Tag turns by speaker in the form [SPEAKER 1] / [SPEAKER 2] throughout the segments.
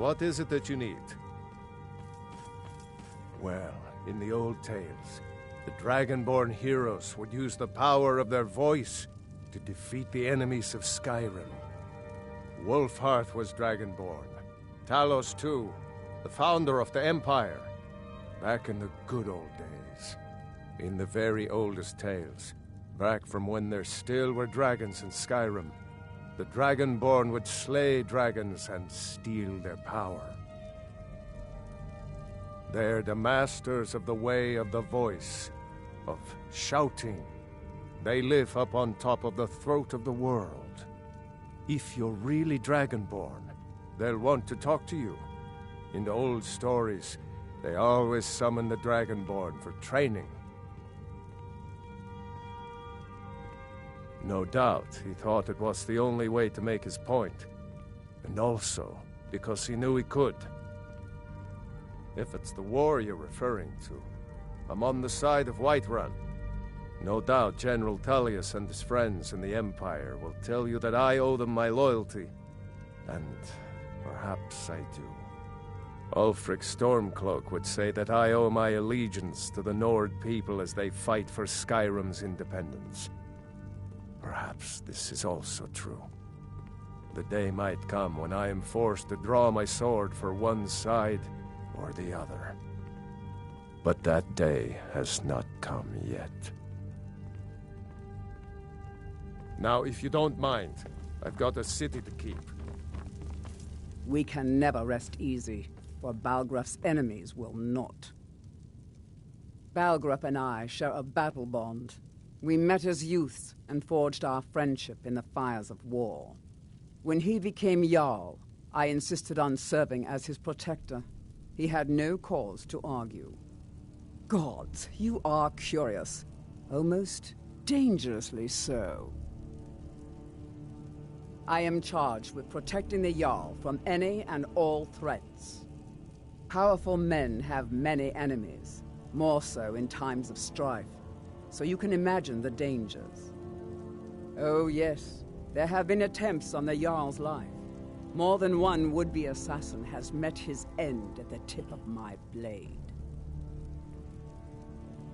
[SPEAKER 1] what is it that you need? Well, in the old tales, the Dragonborn heroes would use the power of their voice to defeat the enemies of Skyrim. Wolfhearth was Dragonborn. Talos too, the founder of the Empire. Back in the good old days. In the very oldest tales. Back from when there still were dragons in Skyrim. The Dragonborn would slay dragons and steal their power. They're the masters of the way of the voice, of shouting. They live up on top of the throat of the world. If you're really Dragonborn, they'll want to talk to you. In the old stories, they always summon the Dragonborn for training. No doubt, he thought it was the only way to make his point. And also, because he knew he could. If it's the war you're referring to, I'm on the side of Whiterun. No doubt General Tullius and his friends in the Empire will tell you that I owe them my loyalty. And perhaps I do. Ulfric Stormcloak would say that I owe my allegiance to the Nord people as they fight for Skyrim's independence. Perhaps this is also true. The day might come when I am forced to draw my sword for one side or the other. But that day has not come yet. Now, if you don't mind, I've got a city to keep.
[SPEAKER 2] We can never rest easy, for Balgruf's enemies will not. Balgruf and I share a battle bond. We met as youths and forged our friendship in the fires of war. When he became Jarl, I insisted on serving as his protector. He had no cause to argue. Gods, you are curious. Almost dangerously so. I am charged with protecting the Jarl from any and all threats. Powerful men have many enemies, more so in times of strife, so you can imagine the dangers. Oh yes, there have been attempts on the Jarl's life. More than one would-be assassin has met his end at the tip of my blade.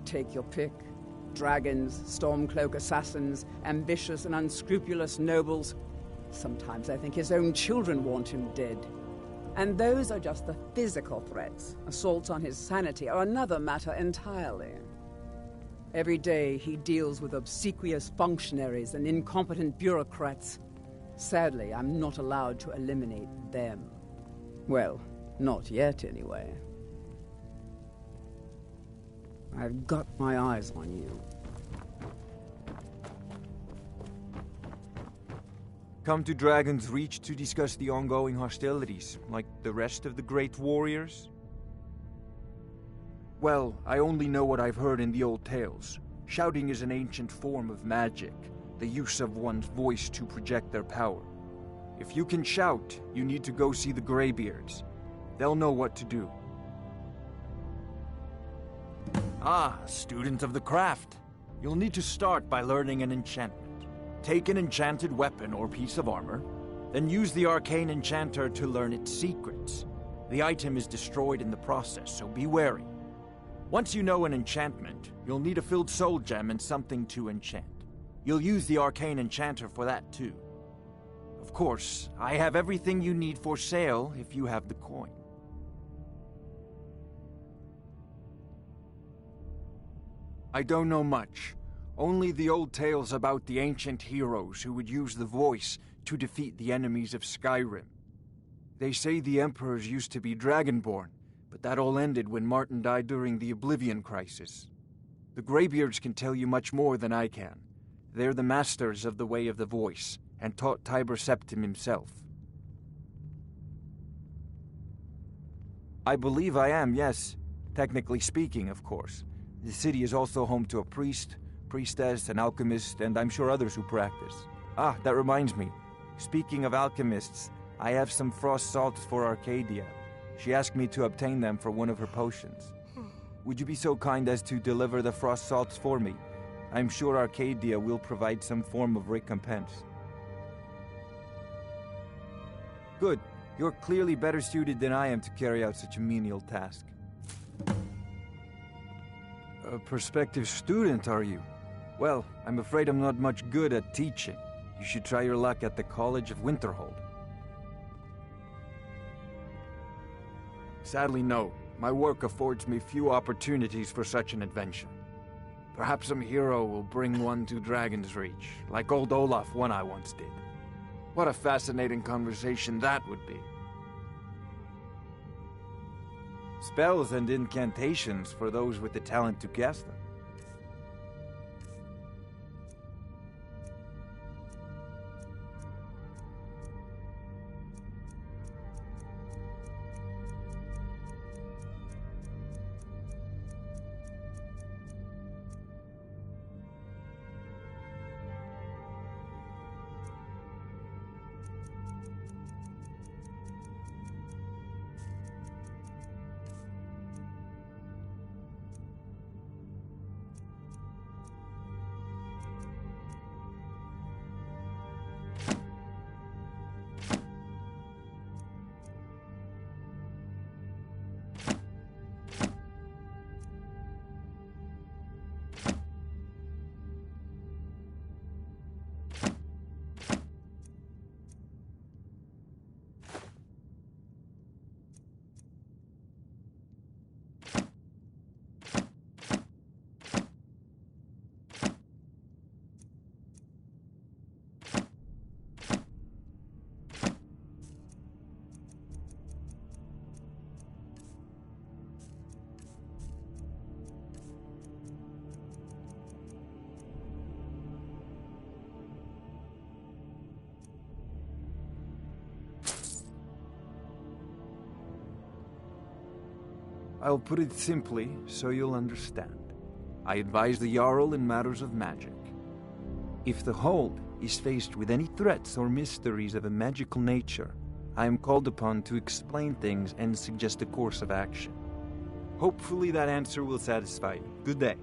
[SPEAKER 2] Take your pick. Dragons, Stormcloak assassins, ambitious and unscrupulous nobles. Sometimes I think his own children want him dead. And those are just the physical threats. Assaults on his sanity are another matter entirely. Every day he deals with obsequious functionaries and incompetent bureaucrats. Sadly, I'm not allowed to eliminate them. Well, not yet anyway. I've got my eyes on you.
[SPEAKER 3] Come to Dragon's Reach to discuss the ongoing hostilities, like the rest of the great warriors? Well, I only know what I've heard in the old tales. Shouting is an ancient form of magic, the use of one's voice to project their power. If you can shout, you need to go see the Greybeards. They'll know what to do.
[SPEAKER 4] Ah, student of the craft. You'll need to start by learning an enchantment. Take an enchanted weapon or piece of armor, then use the arcane enchanter to learn its secrets. The item is destroyed in the process, so be wary. Once you know an enchantment, you'll need a filled soul gem and something to enchant. You'll use the arcane enchanter for that too. Of course, I have everything you need for sale if you have the coin.
[SPEAKER 3] I don't know much. Only the old tales about the ancient heroes who would use the voice to defeat the enemies of Skyrim. They say the emperors used to be Dragonborn, but that all ended when Martin died during the Oblivion Crisis. The Greybeards can tell you much more than I can. They're the masters of the way of the voice, and taught Tiber Septim himself. I believe I am, yes. Technically speaking, of course. The city is also home to a priest, priestess, an alchemist, and I'm sure others who practice. Ah, that reminds me. Speaking of alchemists, I have some frost salts for Arcadia. She asked me to obtain them for one of her potions. Would you be so kind as to deliver the frost salts for me? I'm sure Arcadia will provide some form of recompense. Good. You're clearly better suited than I am to carry out such a menial task. A prospective student, are you? Well, I'm afraid I'm not much good at teaching. You should try your luck at the College of Winterhold.
[SPEAKER 4] Sadly, no. My work affords me few opportunities for such an adventure. Perhaps some hero will bring one to Dragon's Reach, like old Olaf one I once did. What a fascinating conversation that would be.
[SPEAKER 3] Spells and incantations for those with the talent to cast them. I'll put it simply so you'll understand. I advise the Jarl in matters of magic. If the Hold is faced with any threats or mysteries of a magical nature, I am called upon to explain things and suggest a course of action. Hopefully that answer will satisfy you. Good day.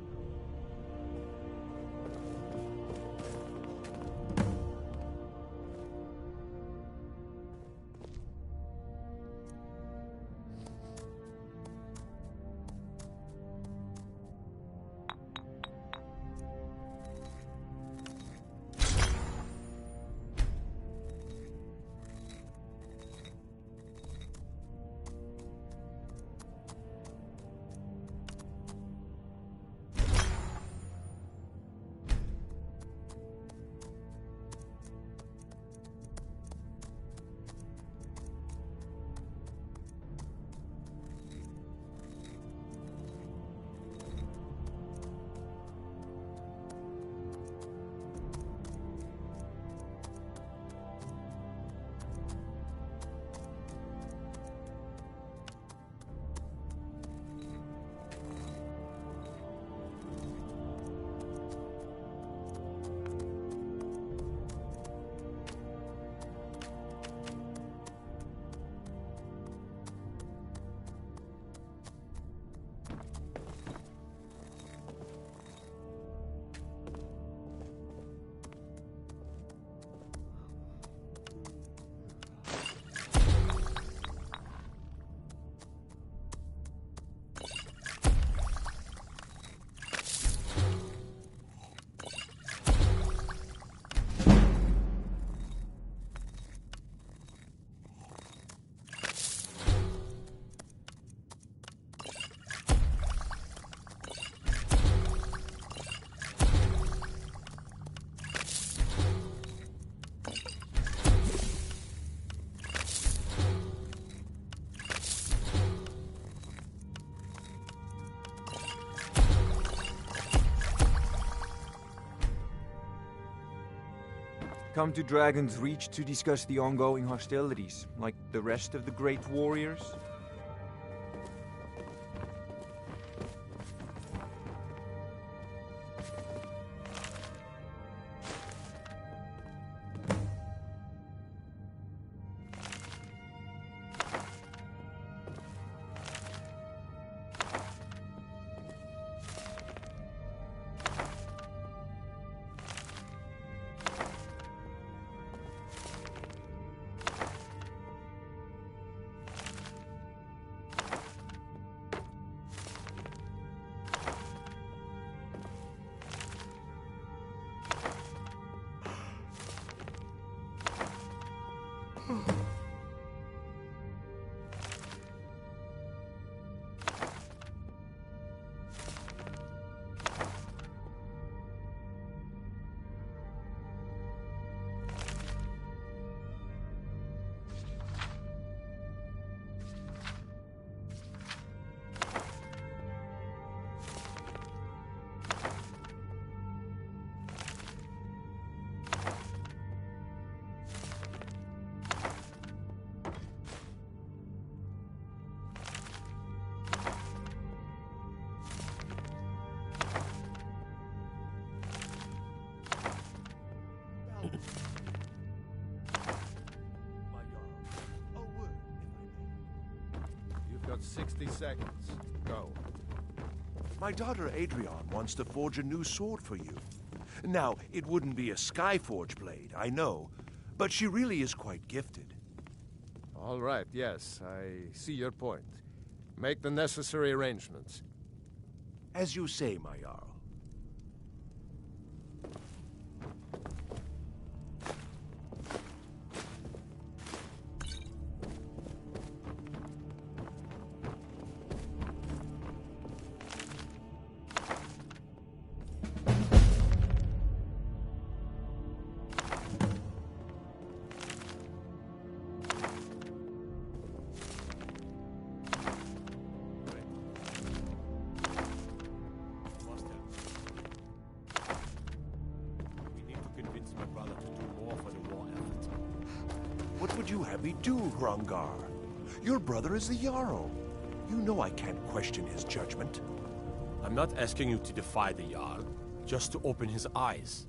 [SPEAKER 3] Come to Dragon's Reach to discuss the ongoing hostilities, like the rest of the great warriors?
[SPEAKER 1] Got 60 seconds. Go.
[SPEAKER 5] My daughter Adrienne wants to forge a new sword for you. Now, it wouldn't be a Skyforge blade, I know, but she really is quite gifted.
[SPEAKER 1] All right, yes, I see your point. Make the necessary arrangements.
[SPEAKER 5] As you say, my Jarl. What would you have me do, Hrongar? Your brother is the Jarl. You know I can't question his judgment.
[SPEAKER 6] I'm not asking you to defy the Jarl, just to open his eyes.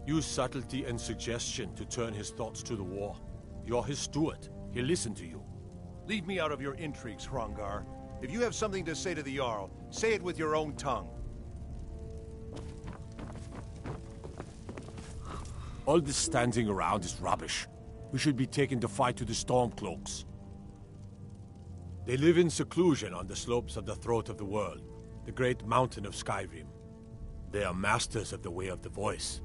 [SPEAKER 6] Use subtlety and suggestion to turn his thoughts to the war. You're his steward. He'll listen to you.
[SPEAKER 5] Leave me out of your intrigues, Hrongar. If you have something to say to the Jarl, say it with your own tongue.
[SPEAKER 6] All this standing around is rubbish. We should be taken to fight to the Stormcloaks. They live in seclusion on the slopes of the Throat of the World, the great mountain of Skyrim. They are masters of the Way of the Voice.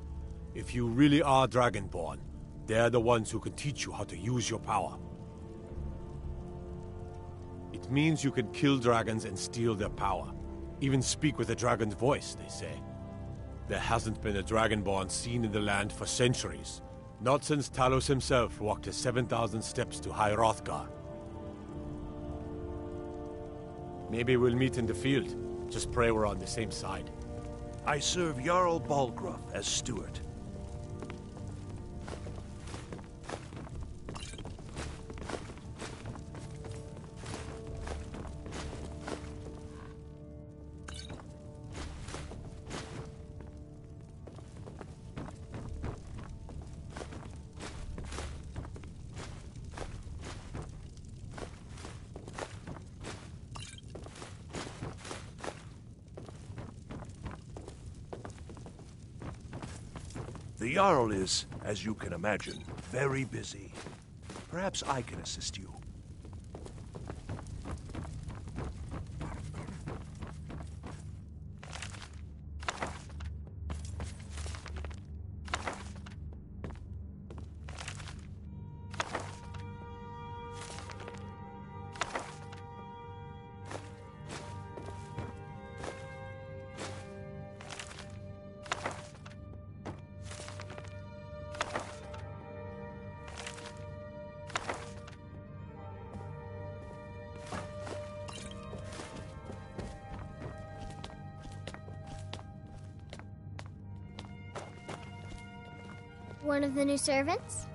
[SPEAKER 6] If you really are Dragonborn, they're the ones who can teach you how to use your power. It means you can kill dragons and steal their power. Even speak with a dragon's voice, they say. There hasn't been a Dragonborn seen in the land for centuries. Not since Talos himself walked his 7,000 steps to High Hrothgar. Maybe we'll meet in the field. Just pray we're on the same side.
[SPEAKER 5] I serve Jarl Balgruuf as steward. The Jarl is, as you can imagine, very busy. Perhaps I can assist you.
[SPEAKER 7] One of the new servants?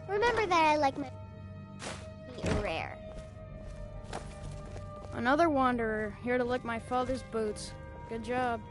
[SPEAKER 7] Remember that I like my meat rare.
[SPEAKER 8] Another wanderer, here to lick my father's boots. Good job.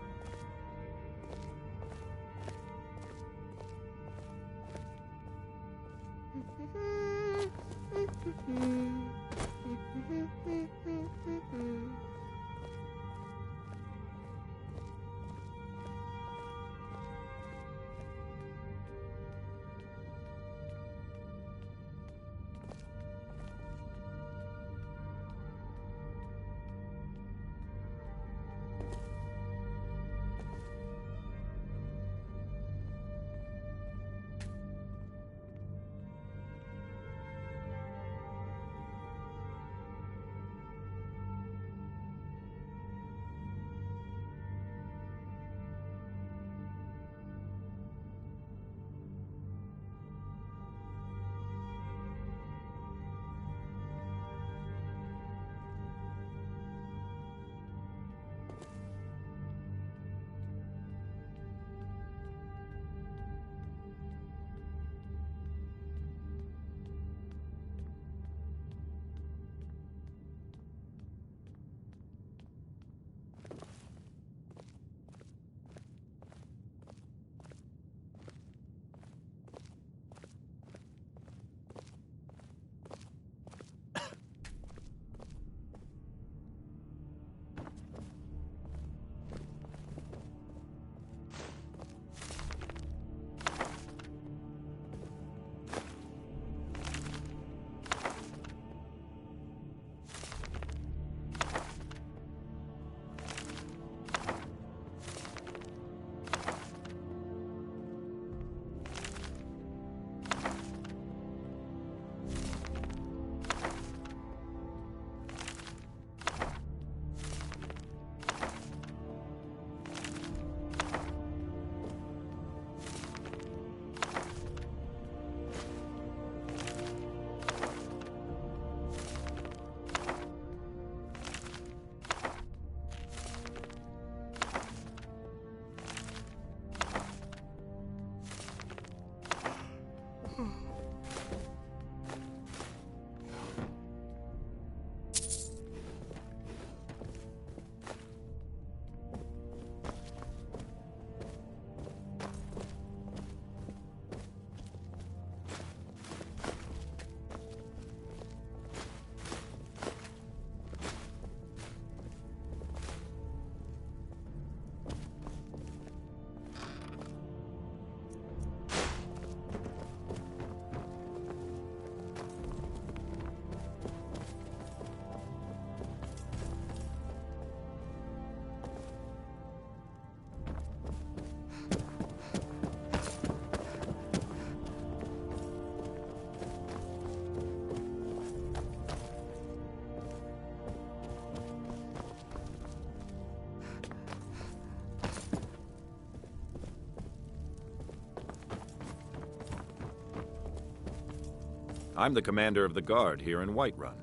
[SPEAKER 9] I'm the commander of the guard here in Whiterun.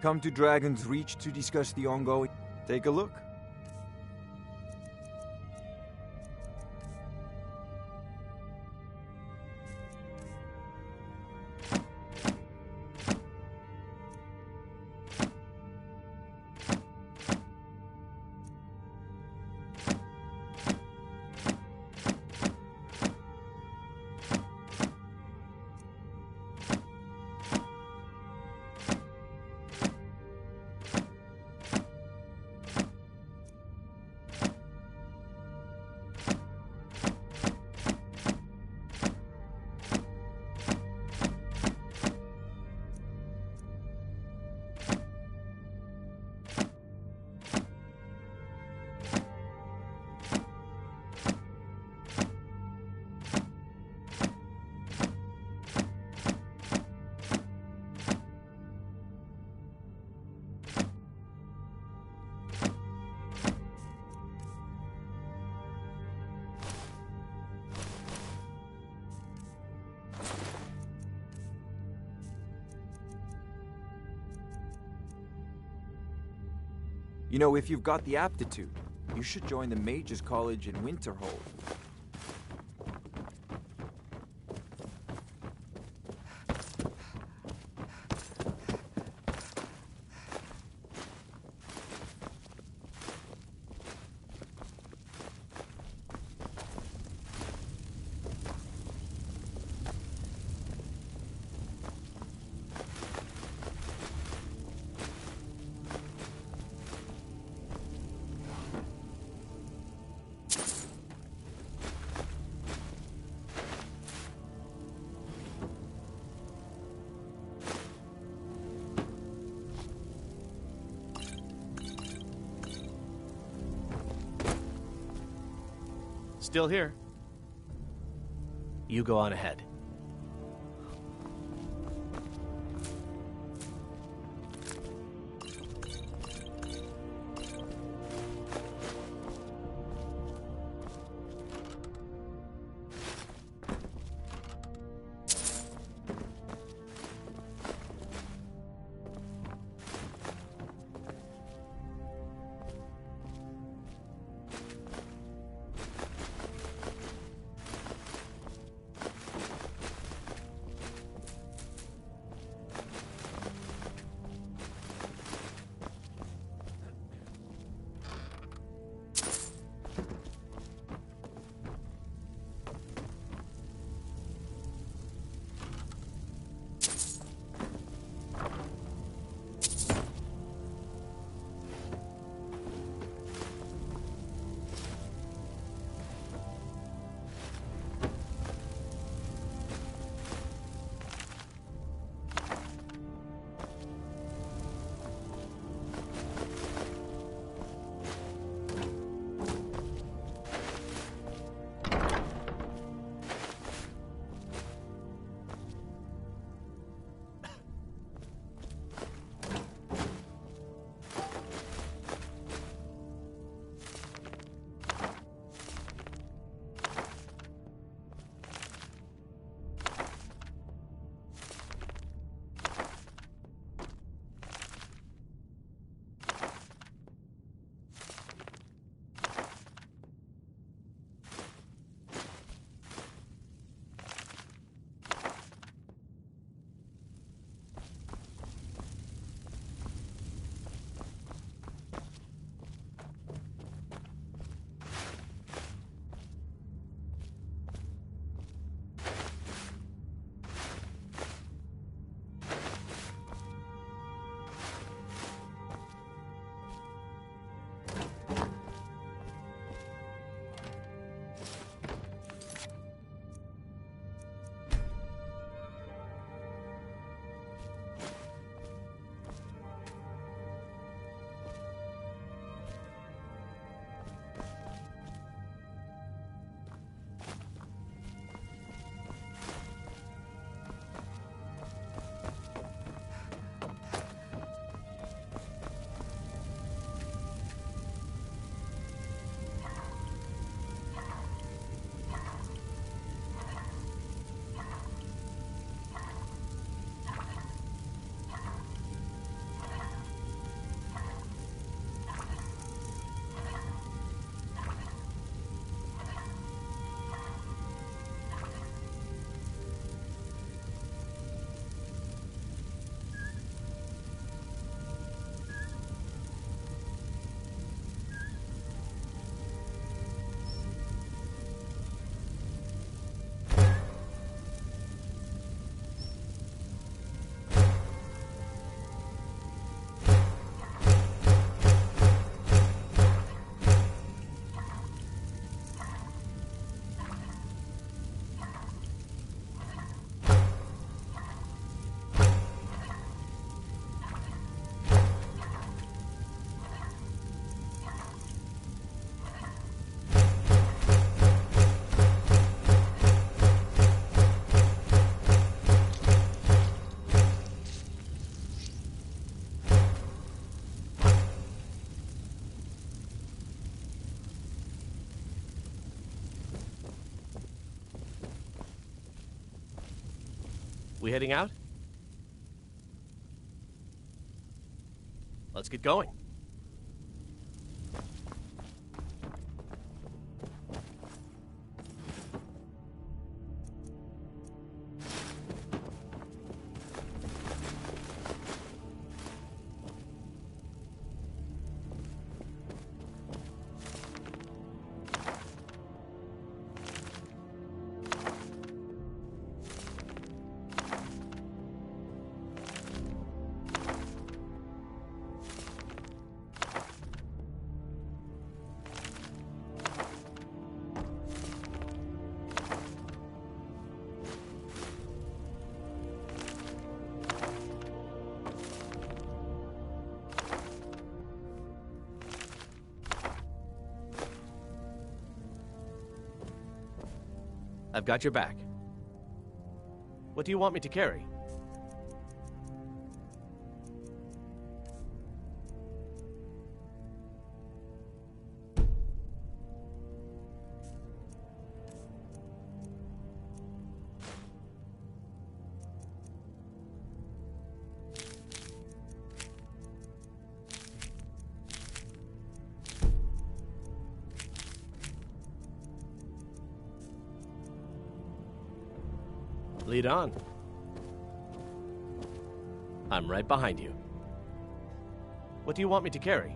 [SPEAKER 3] Come to Dragon's Reach to discuss the ongoing... Take a look. You know, if you've got the aptitude, you should join the Mages College in Winterhold.
[SPEAKER 10] Still here. You go on ahead. We heading out? Let's get going. I've got your back. What do you want me to carry? Lead on. I'm right behind you. What do you want me to carry?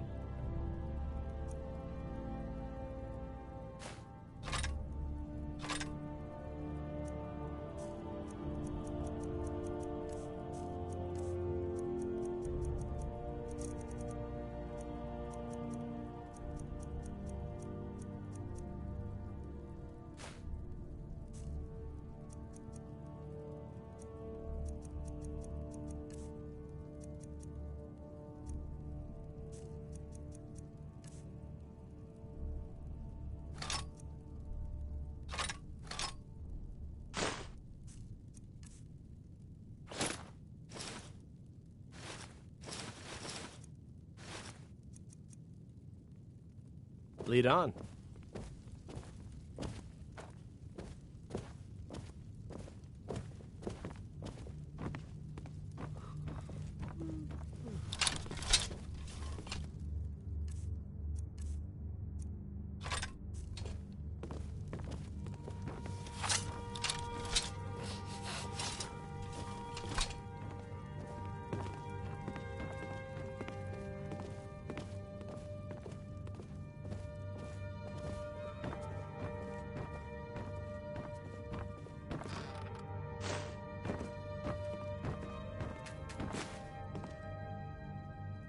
[SPEAKER 10] Lead on.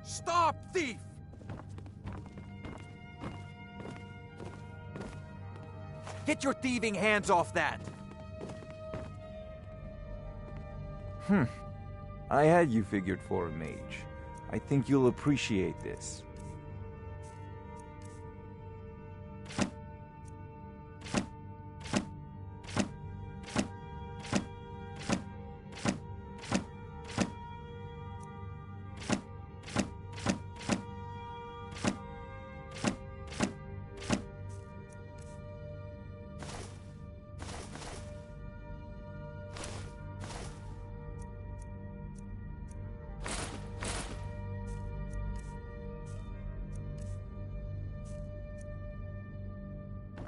[SPEAKER 3] Stop, thief! Get your thieving hands off that! I had you figured for a mage. I think you'll appreciate this.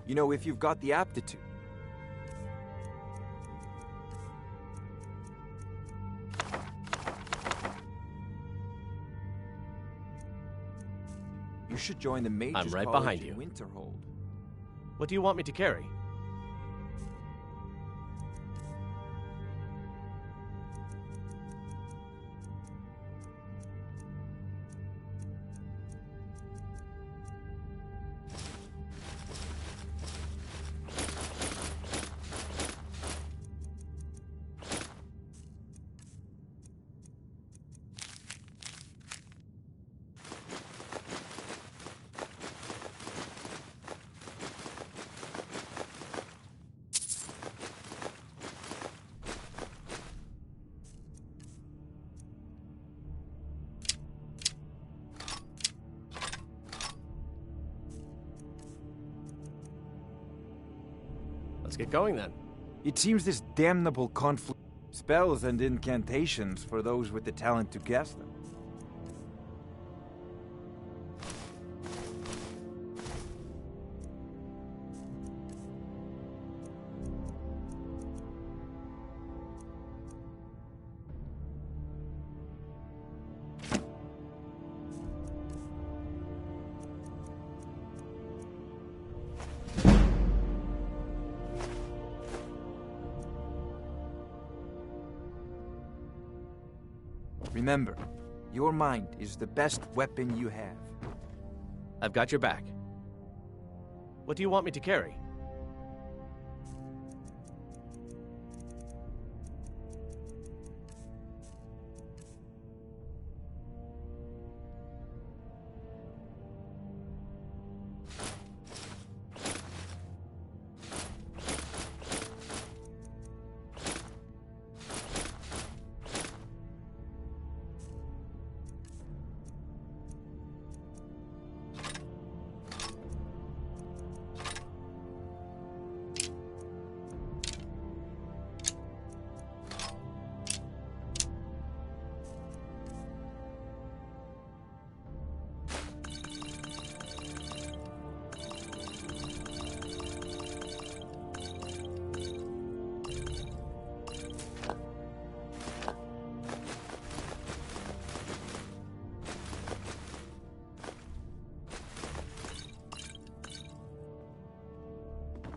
[SPEAKER 3] You know, if you've got the aptitude. You should join the Mages
[SPEAKER 10] I'm right
[SPEAKER 3] College
[SPEAKER 10] behind
[SPEAKER 3] in
[SPEAKER 10] you.
[SPEAKER 3] Winterhold.
[SPEAKER 10] What do you want me to carry? Let's get going then.
[SPEAKER 3] It seems this damnable conflict... Spells and incantations for those with the talent to cast them. Remember, your mind is the best weapon you have.
[SPEAKER 10] I've got your back. What do you want me to carry?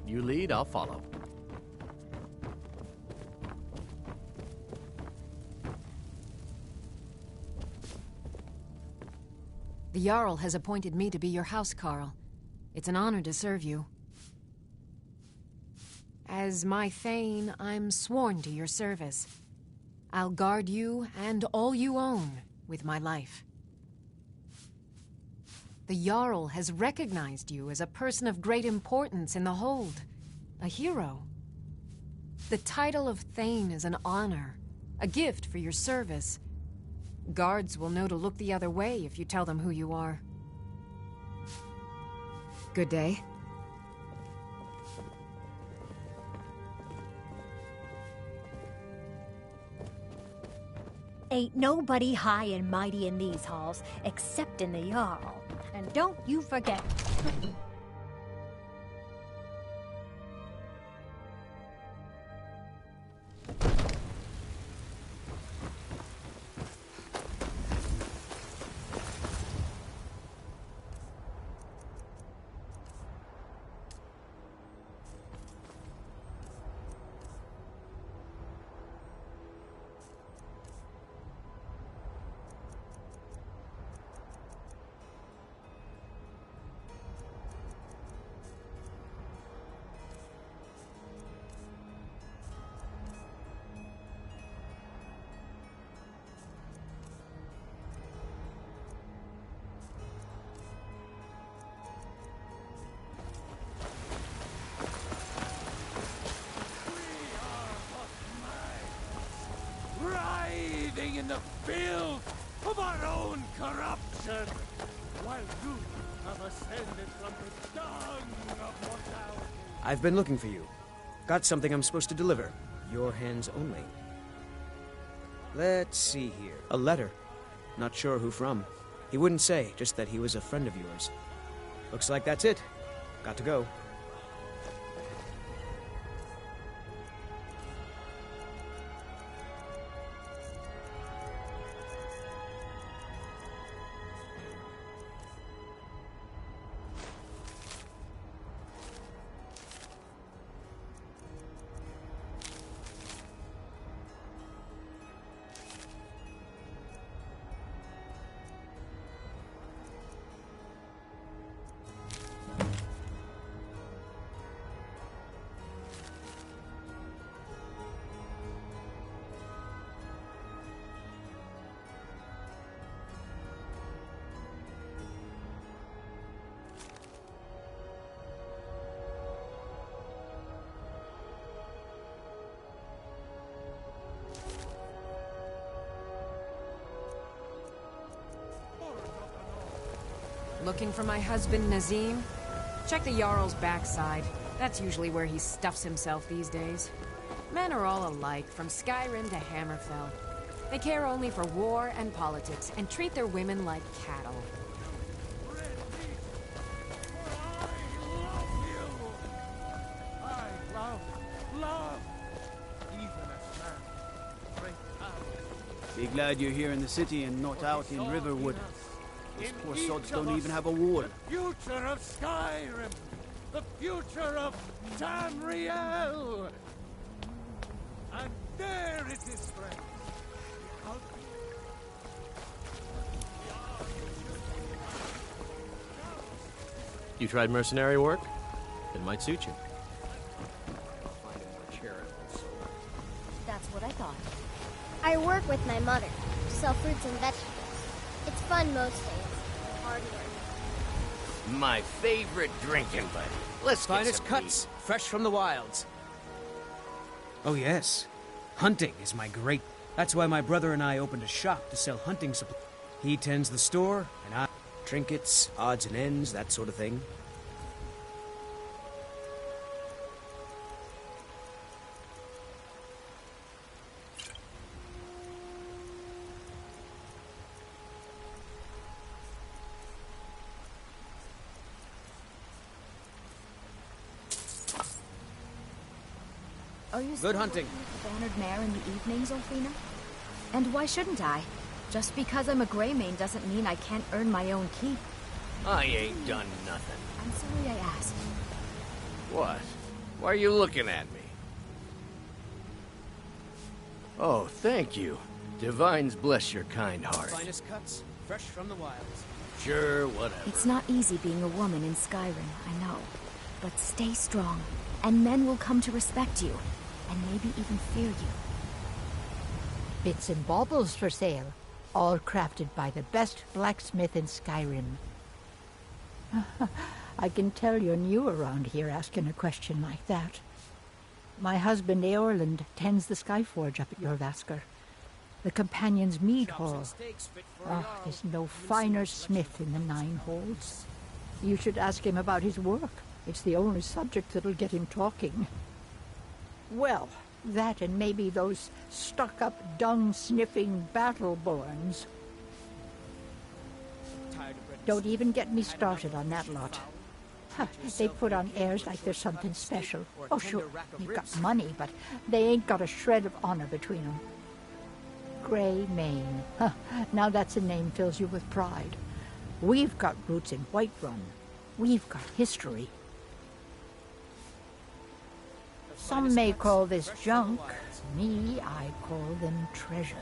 [SPEAKER 10] You lead, I'll follow.
[SPEAKER 11] The Jarl has appointed me to be your housecarl. It's an honor to serve you. As my Thane, I'm sworn to your service. I'll guard you and all you own with my life. The Jarl has recognized you as a person of great importance in the Hold, a hero. The title of Thane is an honor, a gift for your service. Guards will know to look the other way if you tell them who you are. Good day.
[SPEAKER 12] Ain't nobody high and mighty in these halls, except in the Jarl. And don't you forget.
[SPEAKER 5] In the filth of our own corruption, while you have ascended from the dung of mortality.
[SPEAKER 13] I've been looking for you. Got something I'm supposed to deliver. Your hands only. Let's see here. A letter. Not sure who from. He wouldn't say, just that he was a friend of yours. Looks like that's it. Got to go.
[SPEAKER 11] Looking for my husband, Nazim? Check the Jarl's backside. That's usually where he stuffs himself these days. Men are all alike, from Skyrim to Hammerfell. They care only for war and politics, and treat their women like cattle.
[SPEAKER 13] Be glad you're here in the city and not out in Riverwood. Those poor sods don't even have a wall.
[SPEAKER 1] The future of Skyrim! The future of Tamriel! And there it is, friend.
[SPEAKER 10] You tried mercenary work? It might suit you.
[SPEAKER 12] That's what I thought.
[SPEAKER 7] I work with my mother, sell fruits and vegetables. It's fun most days. Hard work.
[SPEAKER 14] My favorite drinking buddy. Let's get
[SPEAKER 13] Finest
[SPEAKER 14] some
[SPEAKER 13] cuts, fresh from the wilds. Oh yes, hunting is my great... That's why my brother and I opened a shop to sell hunting supplies. He tends the store, and I... Trinkets, odds and ends, that sort of thing.
[SPEAKER 12] Are you
[SPEAKER 13] Good hunting.
[SPEAKER 12] the bannered mare in the evenings, Olfina? And why shouldn't I? Just because I'm a Greymane doesn't mean I can't earn my own keep.
[SPEAKER 14] I ain't done nothing.
[SPEAKER 12] I'm sorry I asked.
[SPEAKER 14] What? Why are you looking at me? Oh, thank you. Divines bless your kind heart.
[SPEAKER 13] Finest cuts, fresh from the wilds.
[SPEAKER 14] Sure, whatever.
[SPEAKER 12] It's not easy being a woman in Skyrim, I know. But stay strong, and men will come to respect you, and maybe even fear you.
[SPEAKER 15] Bits and baubles for sale, all crafted by the best blacksmith in Skyrim. I can tell you're new around here asking a question like that. My husband Eorland tends the Skyforge up at Jorvaskr, the Companion's Mead Hall. Oh, there's no finer smith in the Nine Halls. You should ask him about his work. It's the only subject that'll get him talking. Well, that and maybe those stuck-up, dung-sniffing Battleborns. Don't even get me started on that lot. Huh, they put on airs like there's something special. Oh, sure, they've got money, but they ain't got a shred of honor between them. Greymane. Huh, now that's a name fills you with pride. We've got roots in Whiterun. We've got history. Some may call this junk. Me, I call them treasures.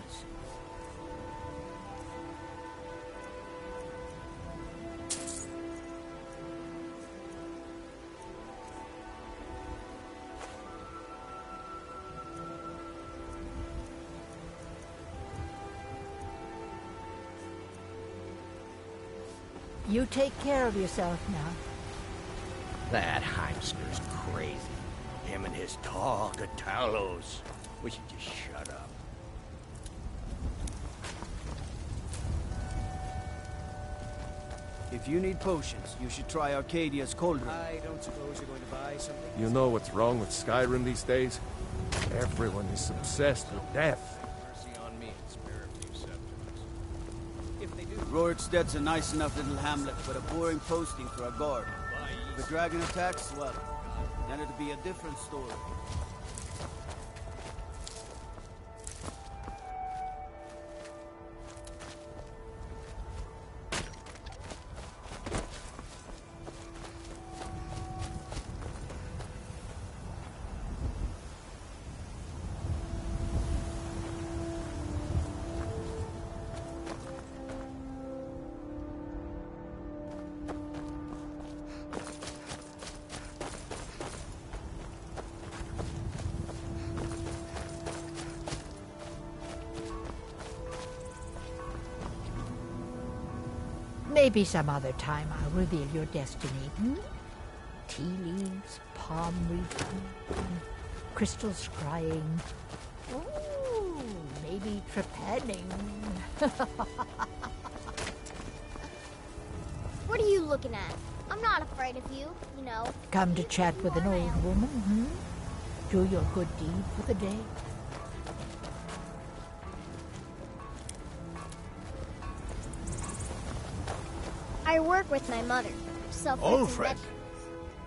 [SPEAKER 15] You take care of yourself now.
[SPEAKER 14] That Heimster's crazy. Him and his talk of Talos. We should just shut up.
[SPEAKER 13] If you need potions, you should try Arcadia's cauldron. I don't suppose you're going to buy something?
[SPEAKER 1] You know what's wrong with Skyrim these days? Everyone is obsessed with death.
[SPEAKER 14] Mercy on me and spare a few scepters.
[SPEAKER 13] If they do. Rorikstead's a nice enough little hamlet, but a boring posting for a guard. If a dragon attacks, well, then it'll be a different story.
[SPEAKER 15] Maybe some other time I'll reveal your destiny. Tea leaves, palm reef, crystals scrying. Ooh, maybe trepanning.
[SPEAKER 7] What are you looking at? I'm not afraid of you, you know.
[SPEAKER 15] Come to chat with an old woman, Do your good deed for the day.
[SPEAKER 7] I work with my mother. Sell fruits and
[SPEAKER 5] Ulfred,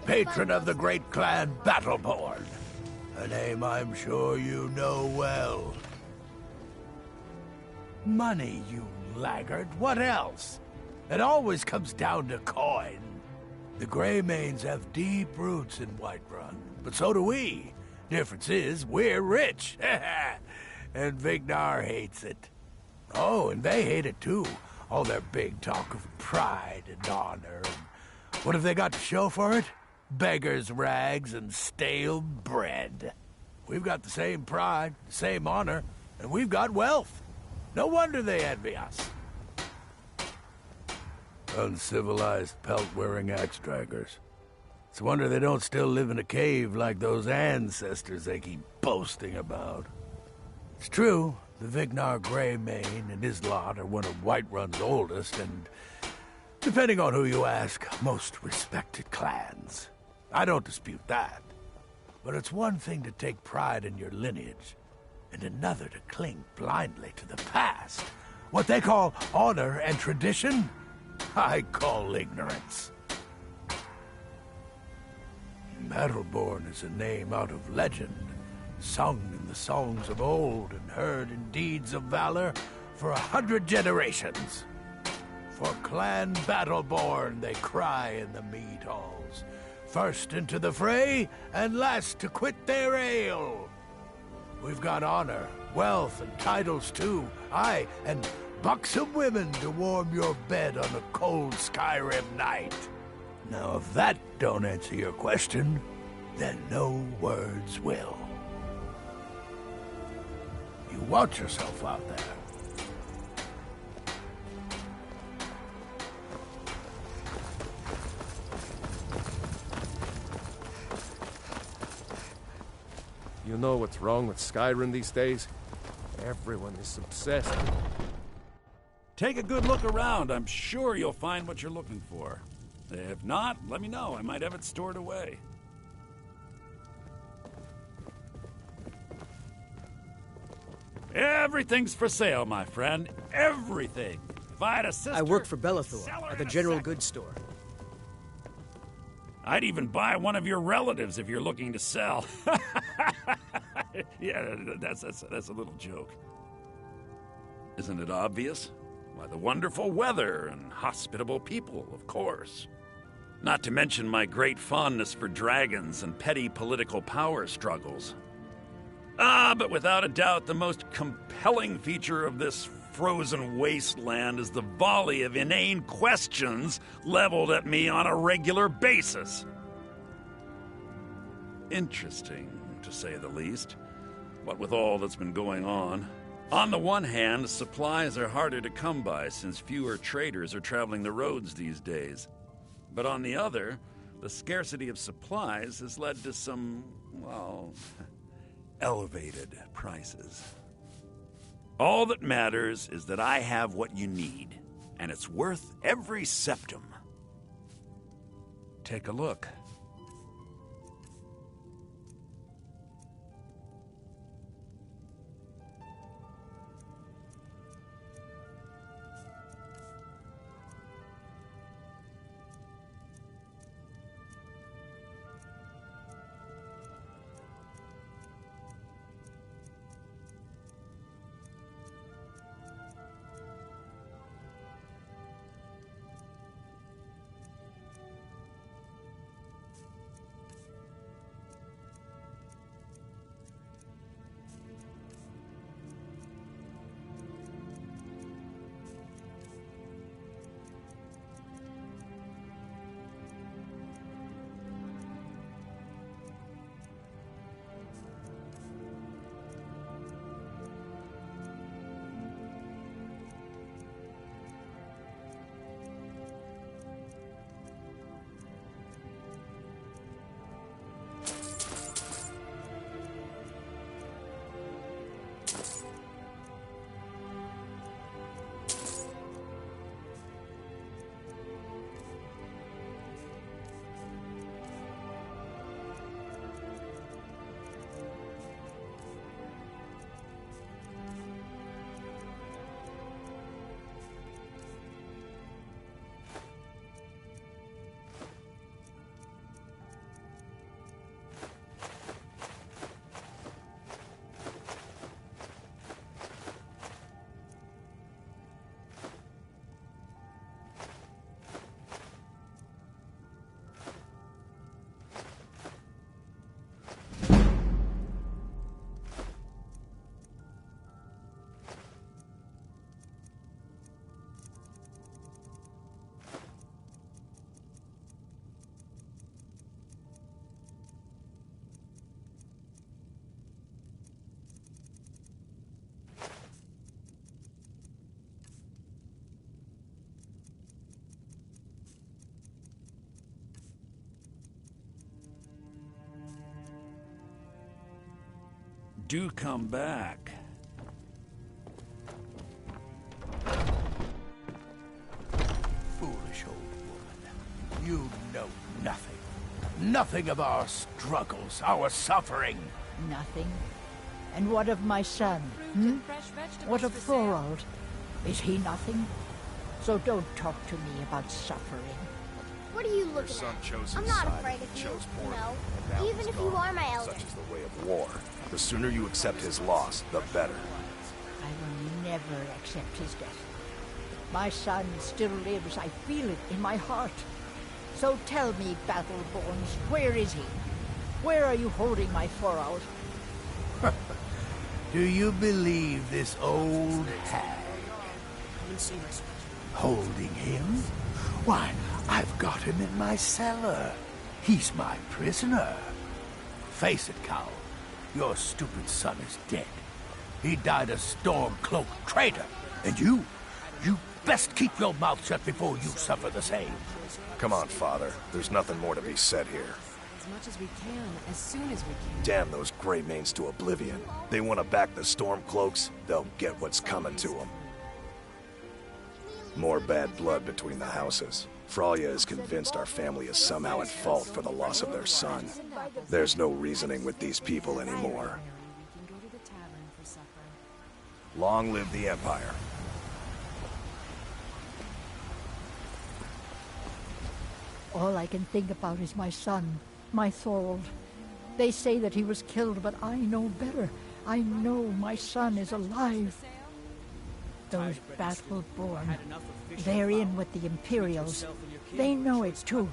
[SPEAKER 7] vegetables.
[SPEAKER 5] patron of the great clan Battleborn. A name I'm sure you know well. Money, you laggard. What else? It always comes down to coin. The Greymanes have deep roots in Whiterun, but so do we. Difference is, we're rich. And Vignar hates it. Oh, and they hate it too. All their big talk of pride and honor. And what have they got to show for it? Beggars' rags and stale bread. We've got the same pride, the same honor, and we've got wealth. No wonder they envy us. Uncivilized pelt-wearing axe-draggers. It's a wonder they don't still live in a cave like those ancestors they keep boasting about. It's true, the Vignar Greymane and his lot are one of Whiterun's oldest and, depending on who you ask, most respected clans. I don't dispute that. But it's one thing to take pride in your lineage, and another to cling blindly to the past. What they call honor and tradition, I call ignorance. Battleborn is a name out of legend, sung in the songs of old and heard in deeds of valor for 100 generations. For Clan Battleborn they cry in the mead halls, first into the fray and last to quit their ale. We've got honor, wealth, and titles too. Aye, and buxom women to warm your bed on a cold Skyrim night. Now, if that don't answer your question, then no words will. You watch yourself out there.
[SPEAKER 1] You know what's wrong with Skyrim these days? Everyone is obsessed.
[SPEAKER 16] Take a good look around. I'm sure you'll find what you're looking for. If not, let me know. I might have it stored away. Everything's for sale, my friend. Everything. If I had a sister...
[SPEAKER 13] I work for Bellathor at the general goods store.
[SPEAKER 16] I'd even buy one of your relatives if you're looking to sell. Yeah, that's a little joke. Isn't it obvious? Why, the wonderful weather and hospitable people, of course. Not to mention my great fondness for dragons and petty political power struggles. But without a doubt, the most compelling feature of this frozen wasteland is the volley of inane questions leveled at me on a regular basis. Interesting, to say the least, what with all that's been going on. On the one hand, supplies are harder to come by since fewer traders are traveling the roads these days. But on the other, the scarcity of supplies has led to some, well, elevated prices. All that matters is that I have what you need, and it's worth every septum. Take a look. do come back.
[SPEAKER 5] Foolish old woman. You know nothing. Nothing of our struggles, our suffering.
[SPEAKER 15] Nothing. And what of my son? Hmm? What of Thorold? Is he nothing? So don't talk to me about suffering.
[SPEAKER 7] What are you looking at? I'm not afraid of you. No. Even if you are my elder.
[SPEAKER 17] Such is the way of war. The sooner you accept his loss, the better.
[SPEAKER 15] I will never accept his death. My son still lives. I feel it in my heart. So tell me, Battleborns, where is he? Where are you holding my Thorold?
[SPEAKER 5] Do you believe this old hag? Holding him? Why, I've got him in my cellar. He's my prisoner. Face it, Cal. Your stupid son is dead. He died a Stormcloak traitor. And you best keep your mouth shut before you suffer the same.
[SPEAKER 17] Come on, Father. There's nothing more to be said here.
[SPEAKER 11] As much as we can, as soon as we can.
[SPEAKER 17] Damn those Greymanes to oblivion. They want to back the Stormcloaks, they'll get what's coming to them. More bad blood between the houses. Fralya is convinced our family is somehow at fault for the loss of their son. There's no reasoning with these people anymore. Long live the Empire.
[SPEAKER 15] All I can think about is my son, my Thorold. They say that he was killed, but I know better. I know my son is alive. Those Battleborn, they're in with the Imperials. They know it too,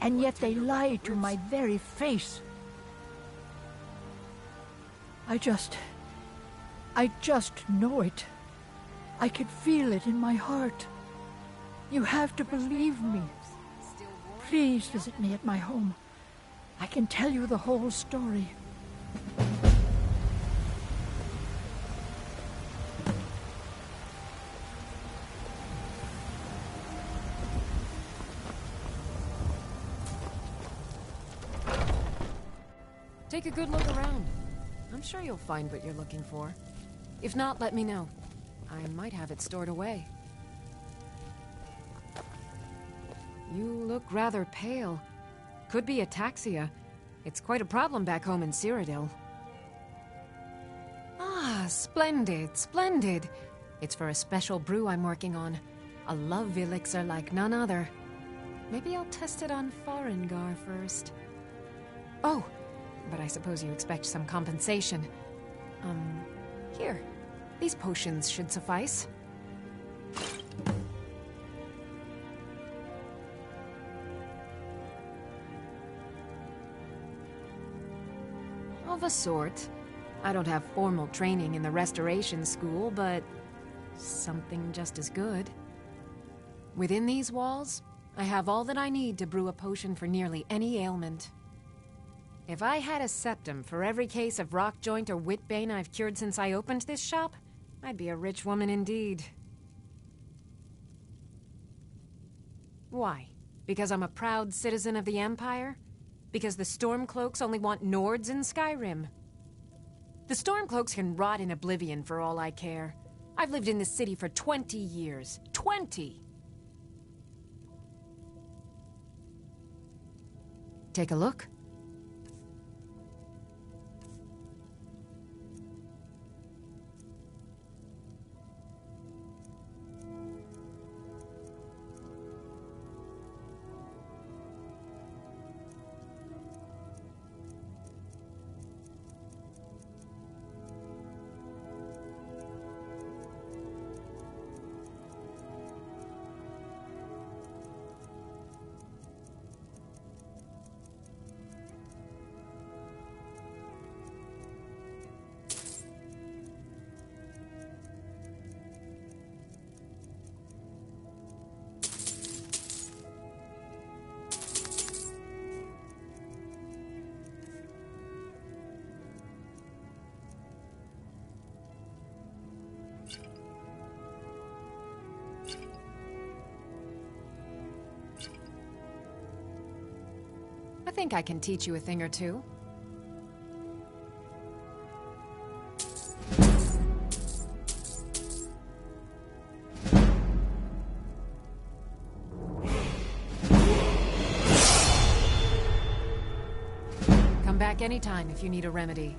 [SPEAKER 15] and yet they lie to my very face. I just know it. I could feel it in my heart. You have to believe me. Please visit me at my home. I can tell you the whole story.
[SPEAKER 11] Take a good look around. I'm sure you'll find what you're looking for. If not, let me know. I might have it stored away. You look rather pale. Could be ataxia. It's quite a problem back home in Cyrodiil. Ah, splendid, splendid. It's for a special brew I'm working on. A love elixir like none other. Maybe I'll test it on Farengar first. Oh, but I suppose you expect some compensation. Here. These potions should suffice. Of a sort. I don't have formal training in the Restoration School, but something just as good. Within these walls, I have all that I need to brew a potion for nearly any ailment. If I had a septum for every case of rock joint or whitbane I've cured since I opened this shop, I'd be a rich woman indeed. Why? Because I'm a proud citizen of the Empire? Because the Stormcloaks only want Nords in Skyrim? The Stormcloaks can rot in oblivion for all I care. I've lived in this city for 20 years. 20! Take a look. I think I can teach you a thing or two. back anytime if you need a remedy.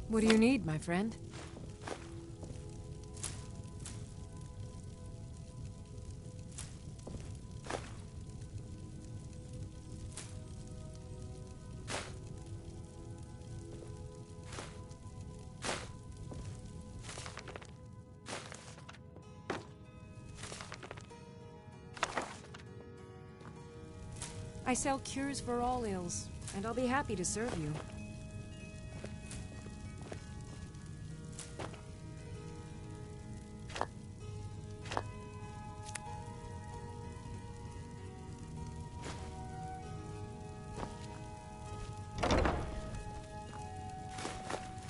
[SPEAKER 11] What do you need, my friend? I sell cures for all ills, and I'll be happy to serve you.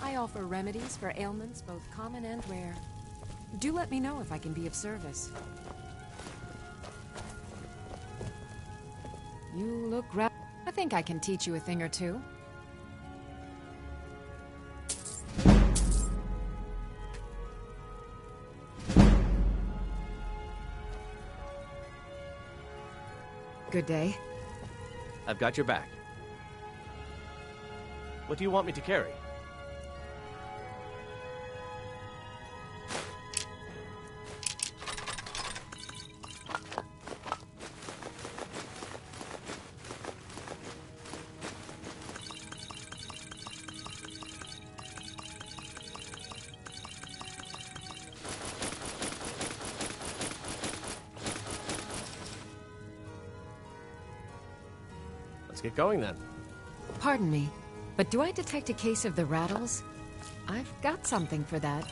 [SPEAKER 11] I offer remedies for ailments both common and rare. Do let me know if I can be of service. You look I think I can teach you a thing or two. Good day.
[SPEAKER 10] I've got your back. What do you want me to carry? Let's get going then.
[SPEAKER 11] Pardon me, but do I detect a case of the rattles? I've got something for that.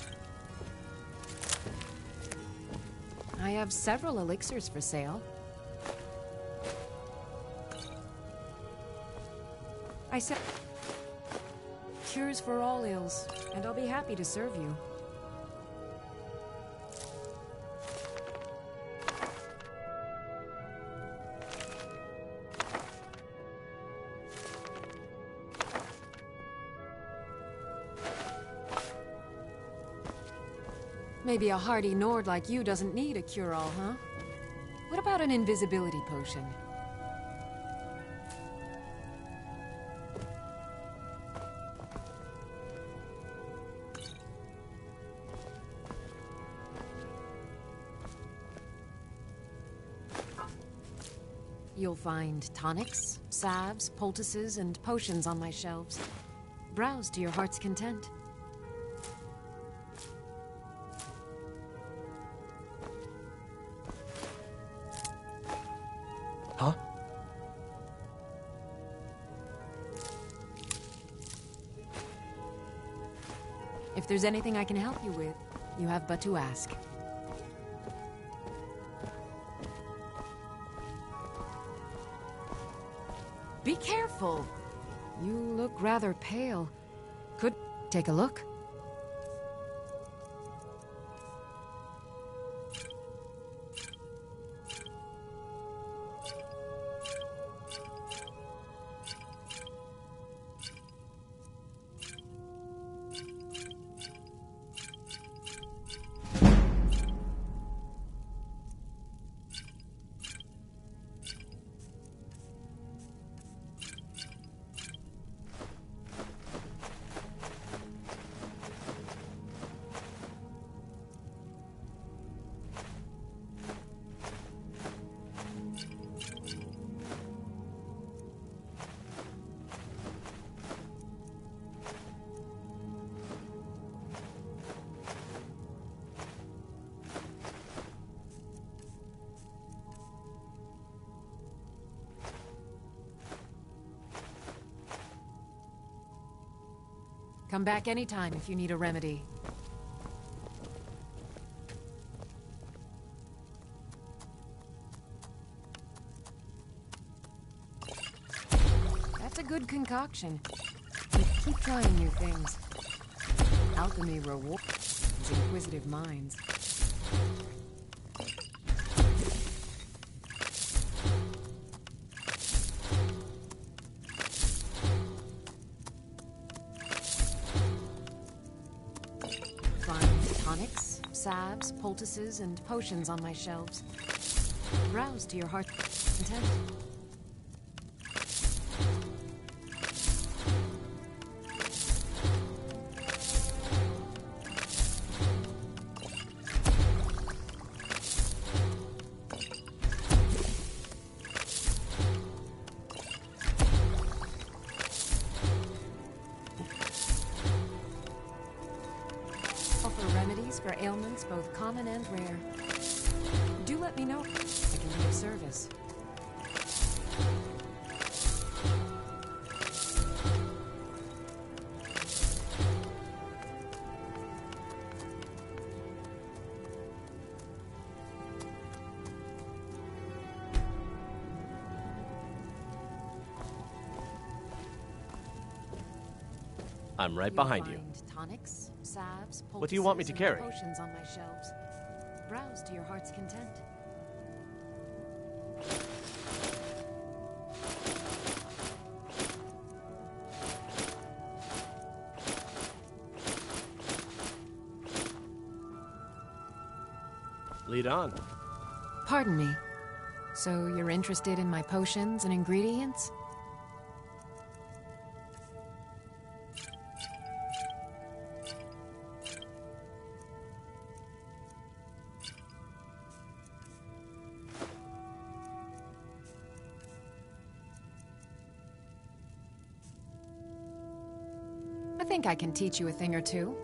[SPEAKER 11] I have several elixirs for sale. I said cures for all ills, and I'll be happy to serve you. Maybe a hardy Nord like you doesn't need a cure-all, huh? What about an invisibility potion? You'll find tonics, salves, poultices, and potions on my shelves. Browse to your heart's content.
[SPEAKER 10] Huh?
[SPEAKER 11] If there's anything I can help you with, you have but to ask. Be careful! You look rather pale. Could take a look? Come back anytime if you need a remedy. That's a good concoction. But keep trying new things. Alchemy rewards inquisitive minds. Find tonics, salves, poultices, and potions on my shelves. Browse to your heart's content. Remedies for ailments both common and rare. Do let me know if I can be of service.
[SPEAKER 10] I'm right behind you.
[SPEAKER 11] Tonics, salves,
[SPEAKER 10] what do you want me to carry?
[SPEAKER 11] Potions on my shelves. Browse to your heart's content.
[SPEAKER 10] Lead on.
[SPEAKER 11] Pardon me. So you're interested in my potions and ingredients? I think I can teach you a thing or two.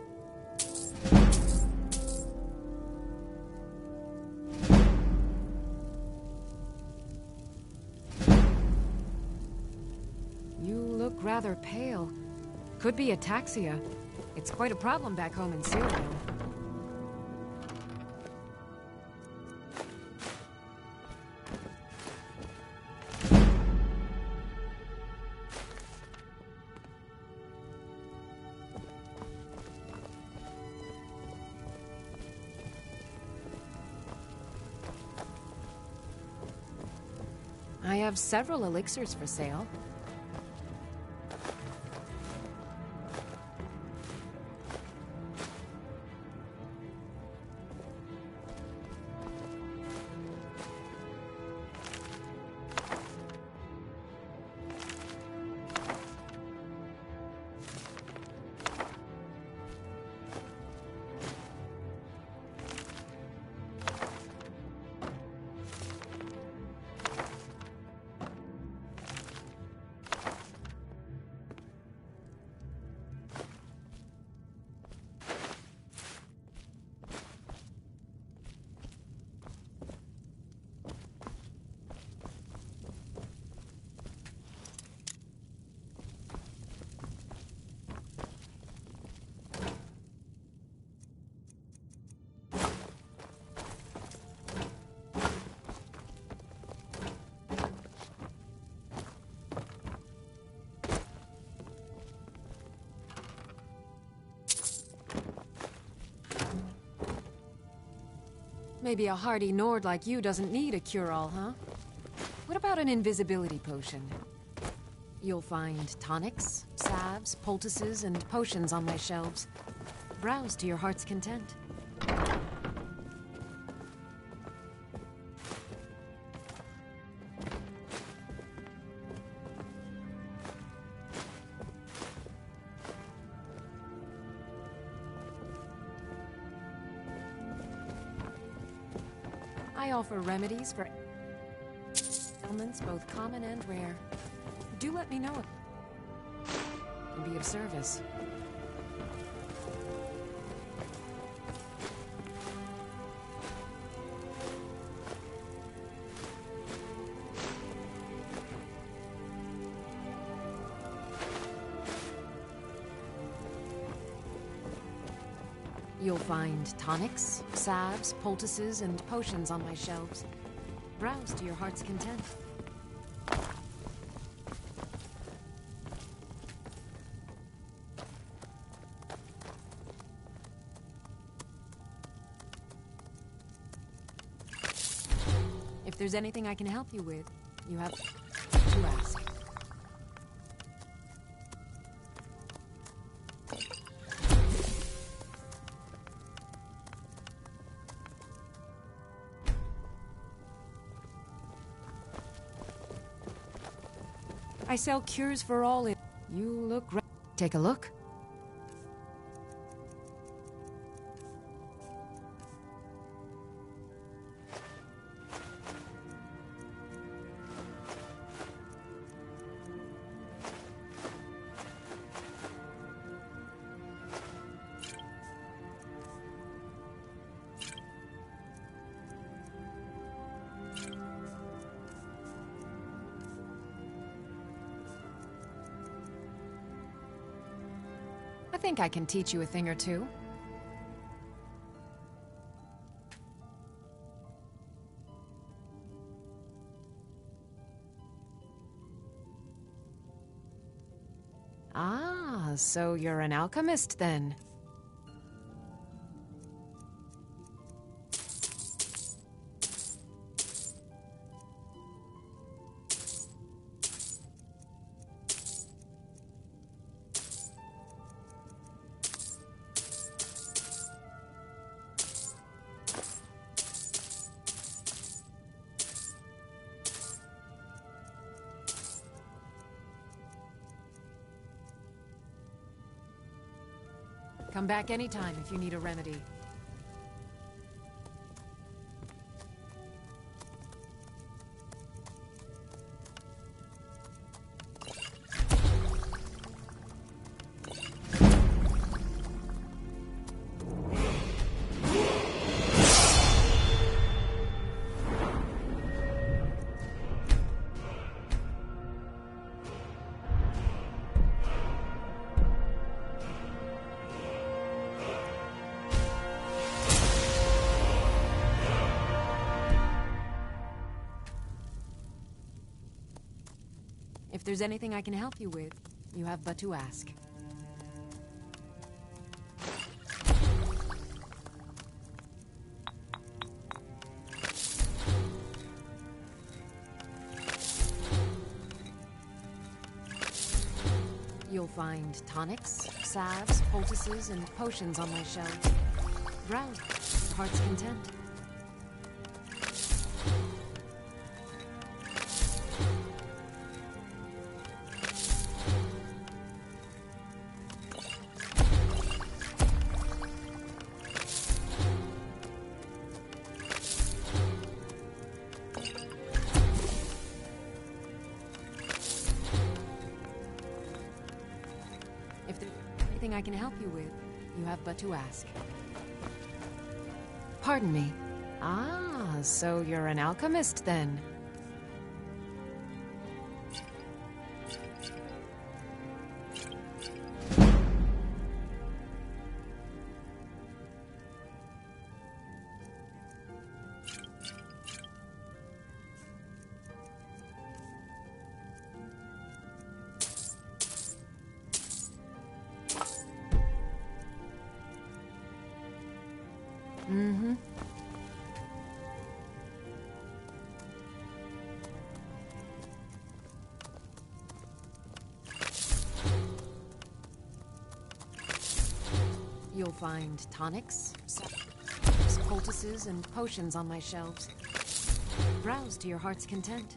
[SPEAKER 11] You look rather pale. Could be ataxia. It's quite a problem back home in Syria. I have several elixirs for sale. Maybe a hardy Nord like you doesn't need a cure-all, huh? What about an invisibility potion? You'll find tonics, salves, poultices, and potions on my shelves. Browse to your heart's content. I offer remedies for ailments both common and rare. Do let me know if I can be of service. You'll find tonics, salves, poultices, and potions on my shelves. Browse to your heart's content. If there's anything I can help you with, you have to ask. I sell cures for all. You look great. Take a look. I think I can teach you a thing or two. Ah, so you're an alchemist then? Come back anytime if you need a remedy. If there's anything I can help you with, you have but to ask. You'll find tonics, salves, poultices, and potions on my shelves. Browse to your heart's content. If there's anything I can help you with, you have but to ask. Pardon me. Ah, so you're an alchemist then? Mm-hmm. You'll find tonics, poultices, and potions on my shelves. Browse to your heart's content.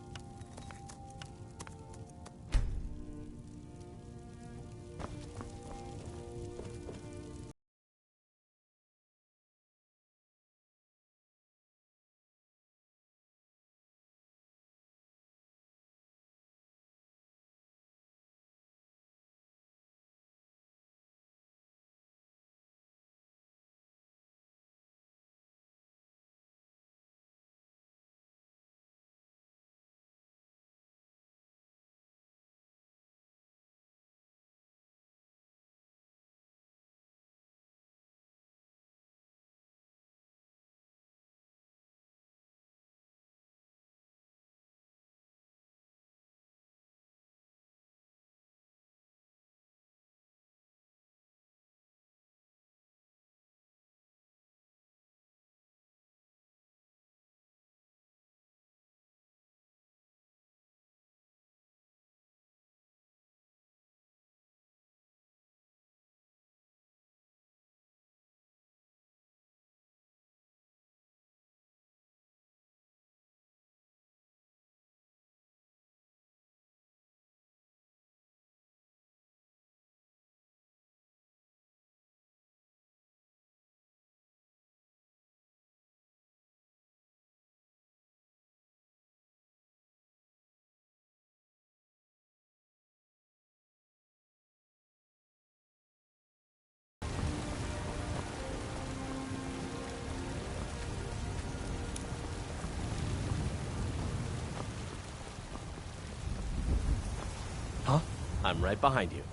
[SPEAKER 10] I'm right behind you.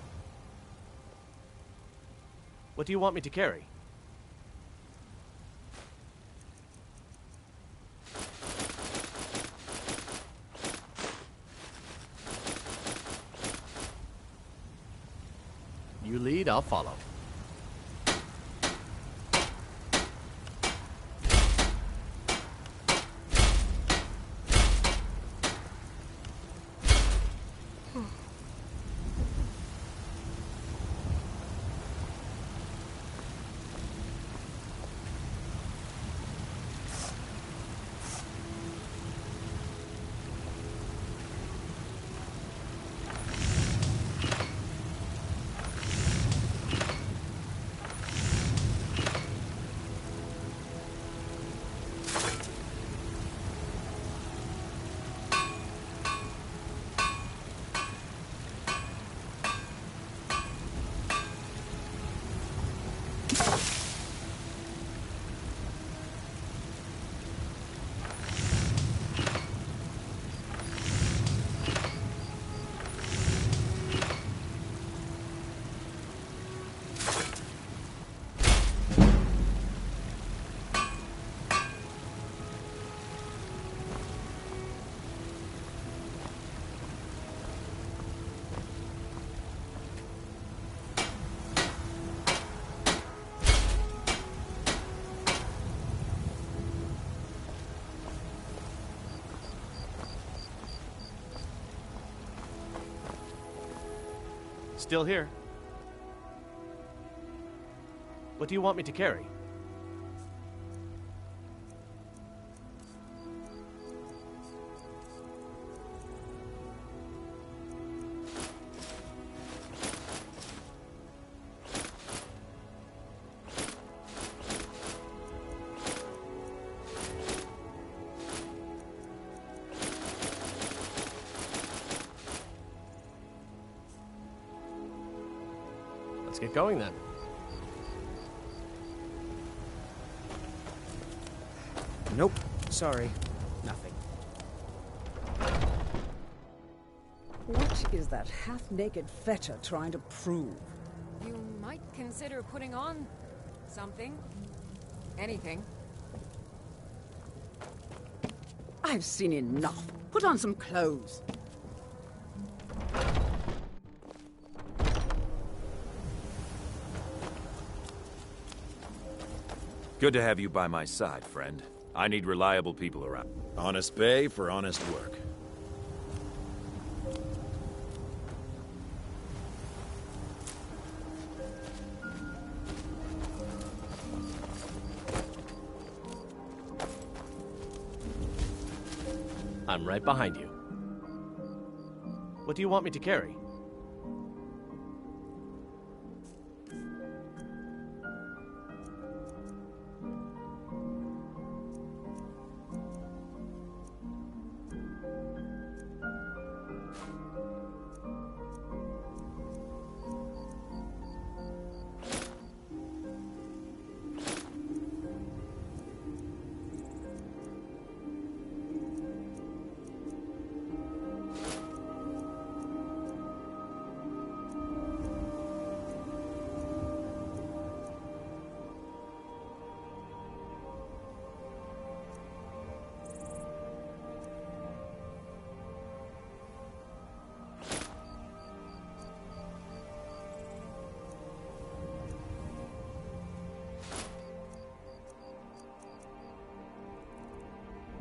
[SPEAKER 10] What do you want me to carry? You lead, I'll follow. Still here. What do you want me to carry? Let's get going then.
[SPEAKER 13] Nope. Sorry. Nothing.
[SPEAKER 2] What is that half-naked feta trying to prove?
[SPEAKER 11] You might consider putting on something. Anything.
[SPEAKER 2] I've seen enough. Put on some clothes.
[SPEAKER 9] Good to have you by my side, friend. I need reliable people around. Honest pay for honest work.
[SPEAKER 10] I'm right behind you. What do you want me to carry?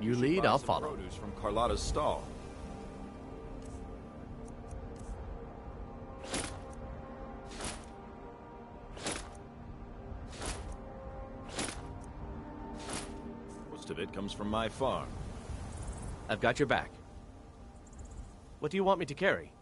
[SPEAKER 10] You lead, I'll follow.
[SPEAKER 9] Produce from Carlotta's stall. Most of it comes from my farm.
[SPEAKER 10] I've got your back. What do you want me to carry?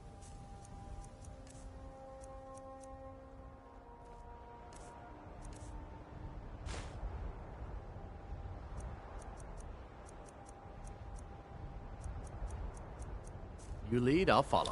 [SPEAKER 10] You lead, I'll follow.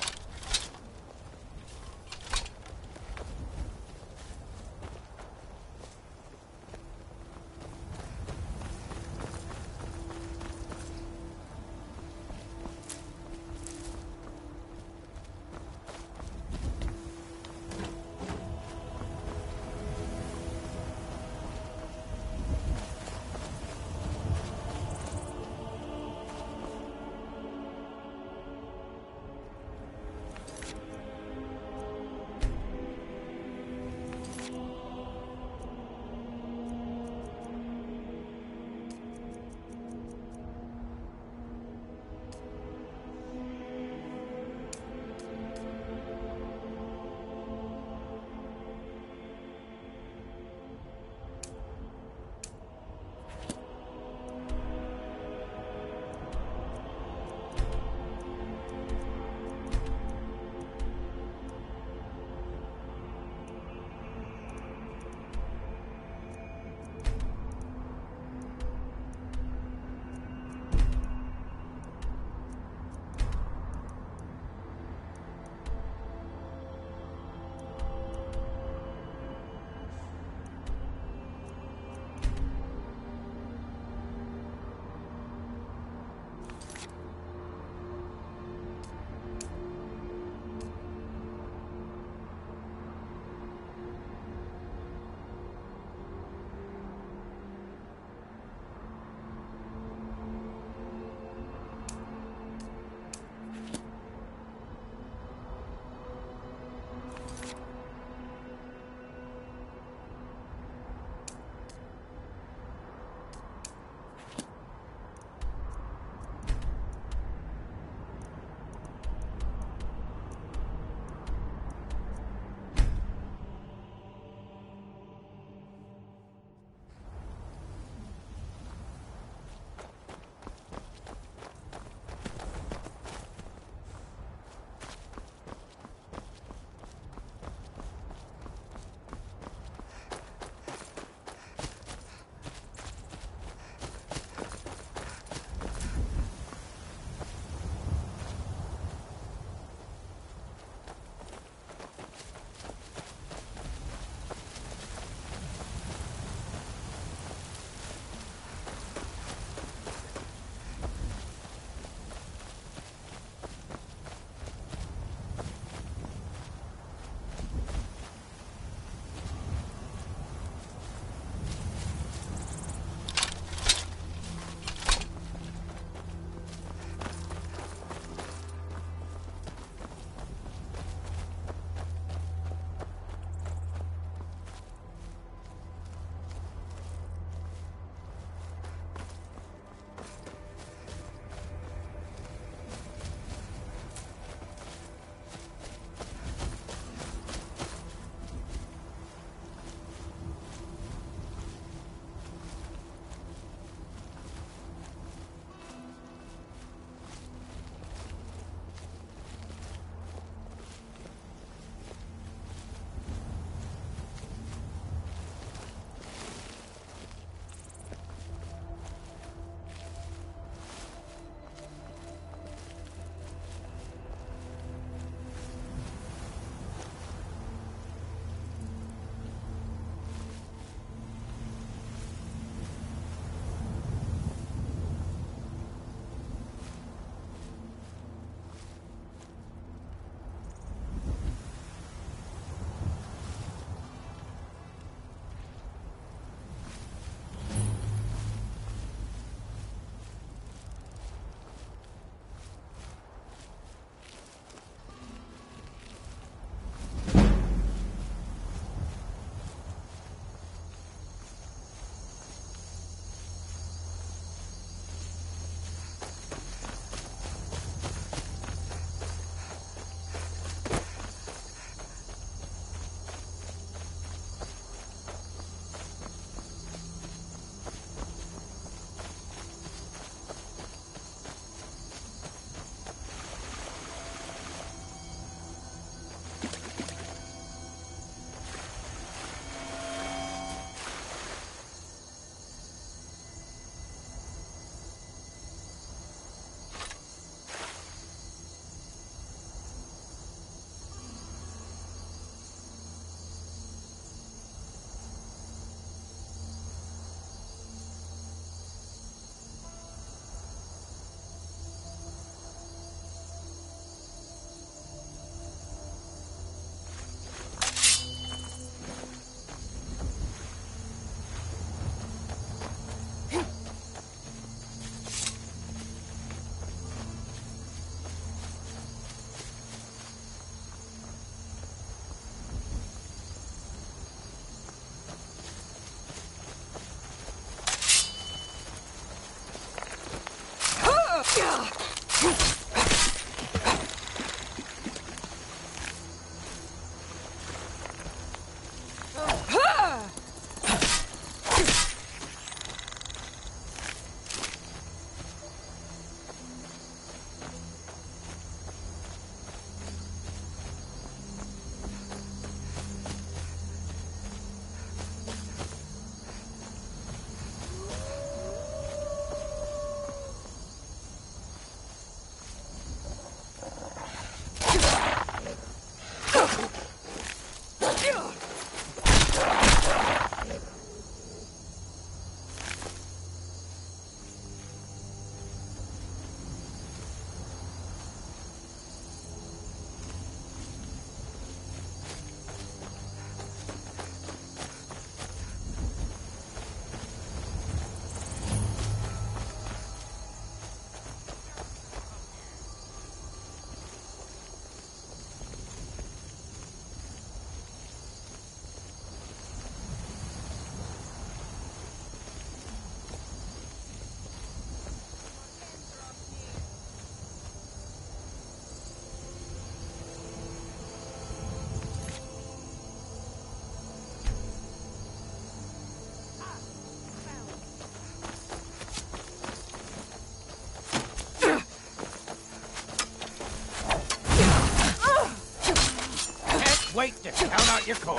[SPEAKER 14] Wait to count out your coin.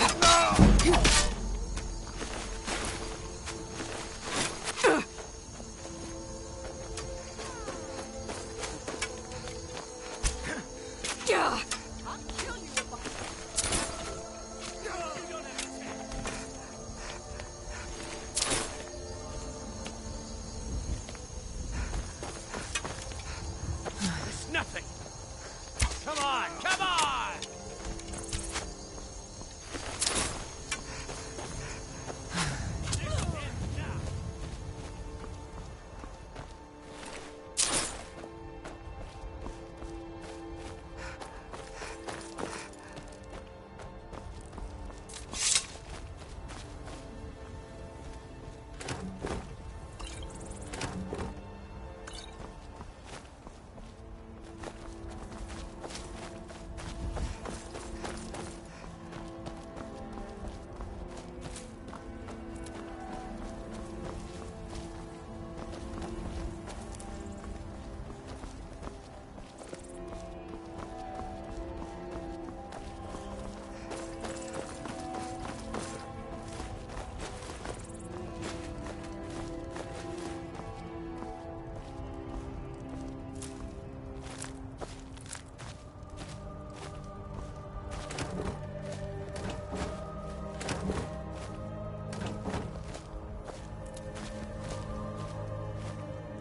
[SPEAKER 14] It's nothing. Come on, come on!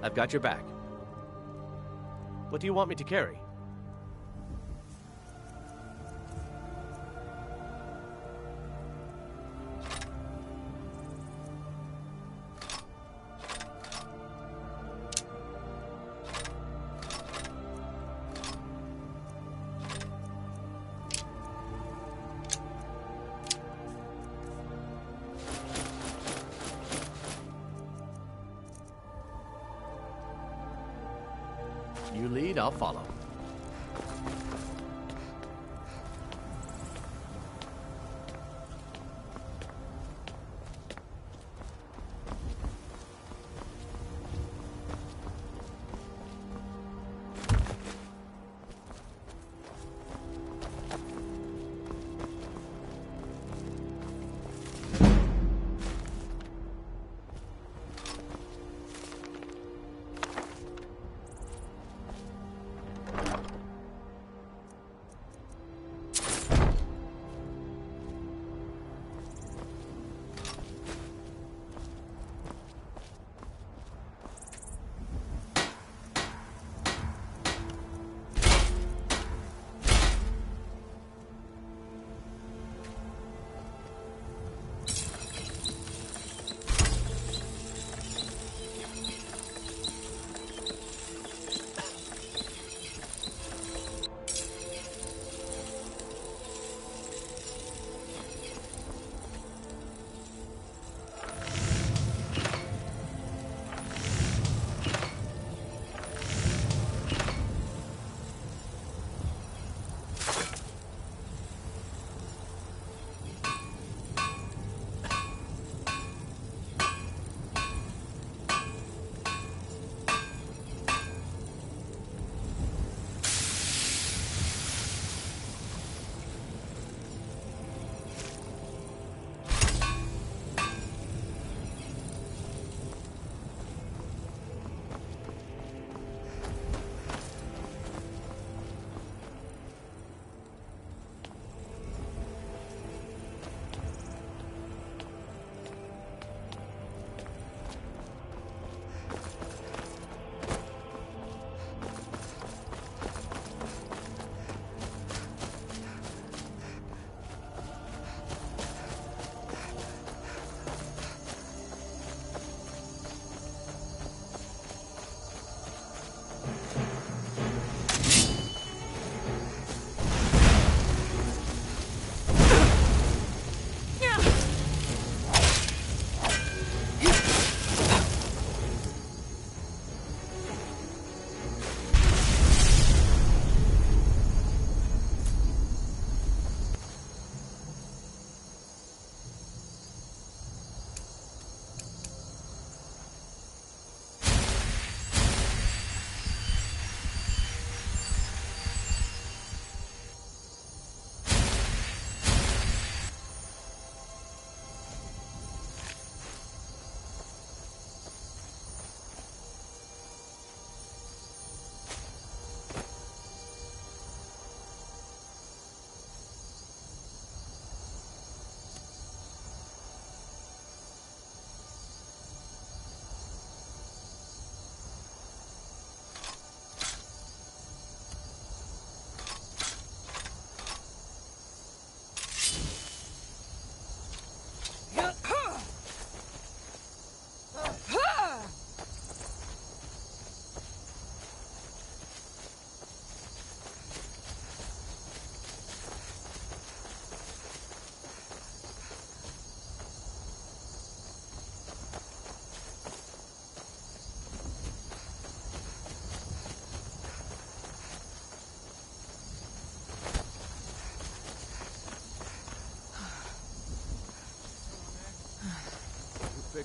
[SPEAKER 10] I've got your back. What do you want me to carry? You lead, I'll follow.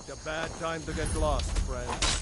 [SPEAKER 1] Picked a bad time to get lost, friend.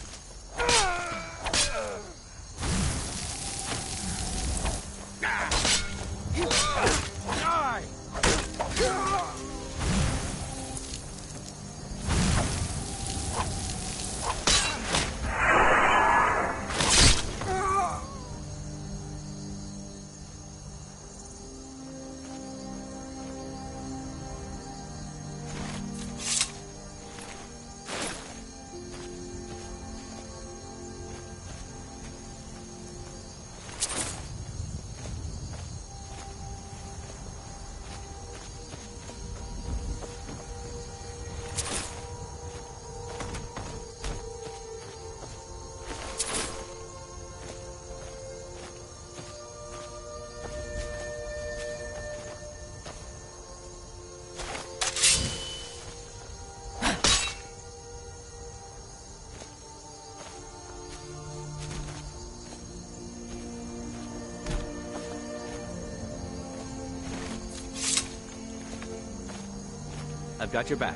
[SPEAKER 10] I've got your back.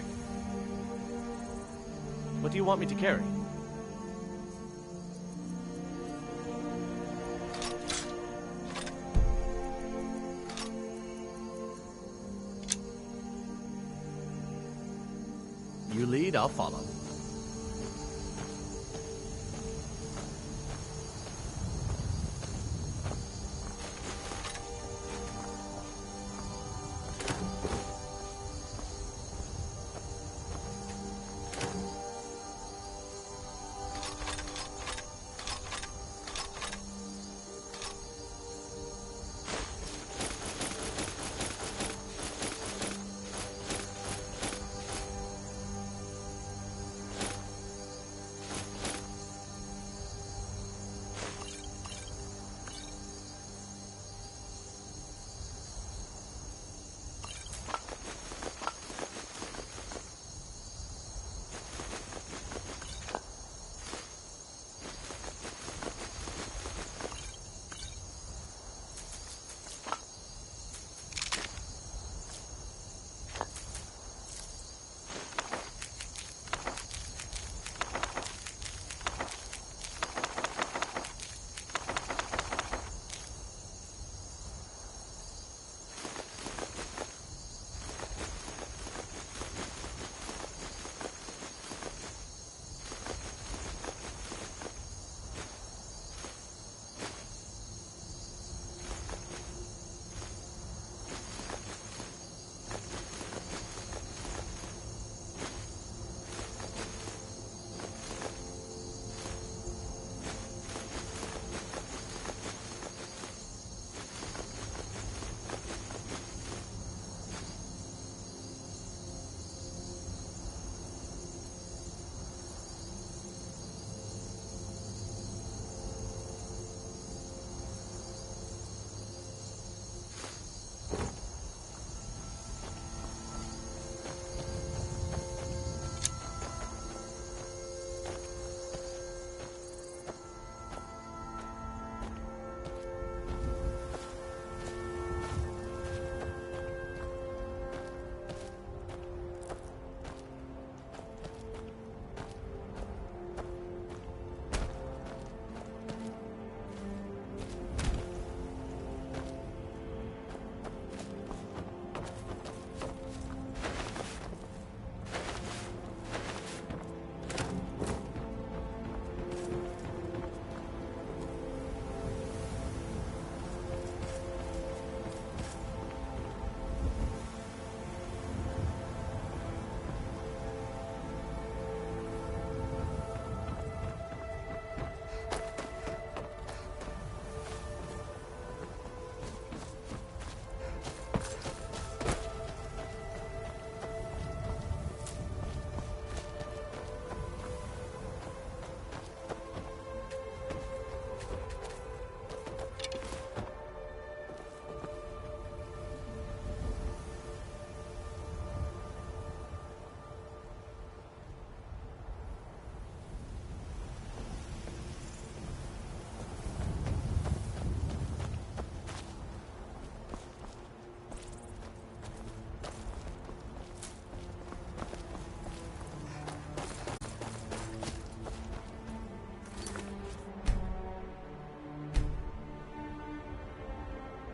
[SPEAKER 10] What do you want me to carry? You lead, I'll follow.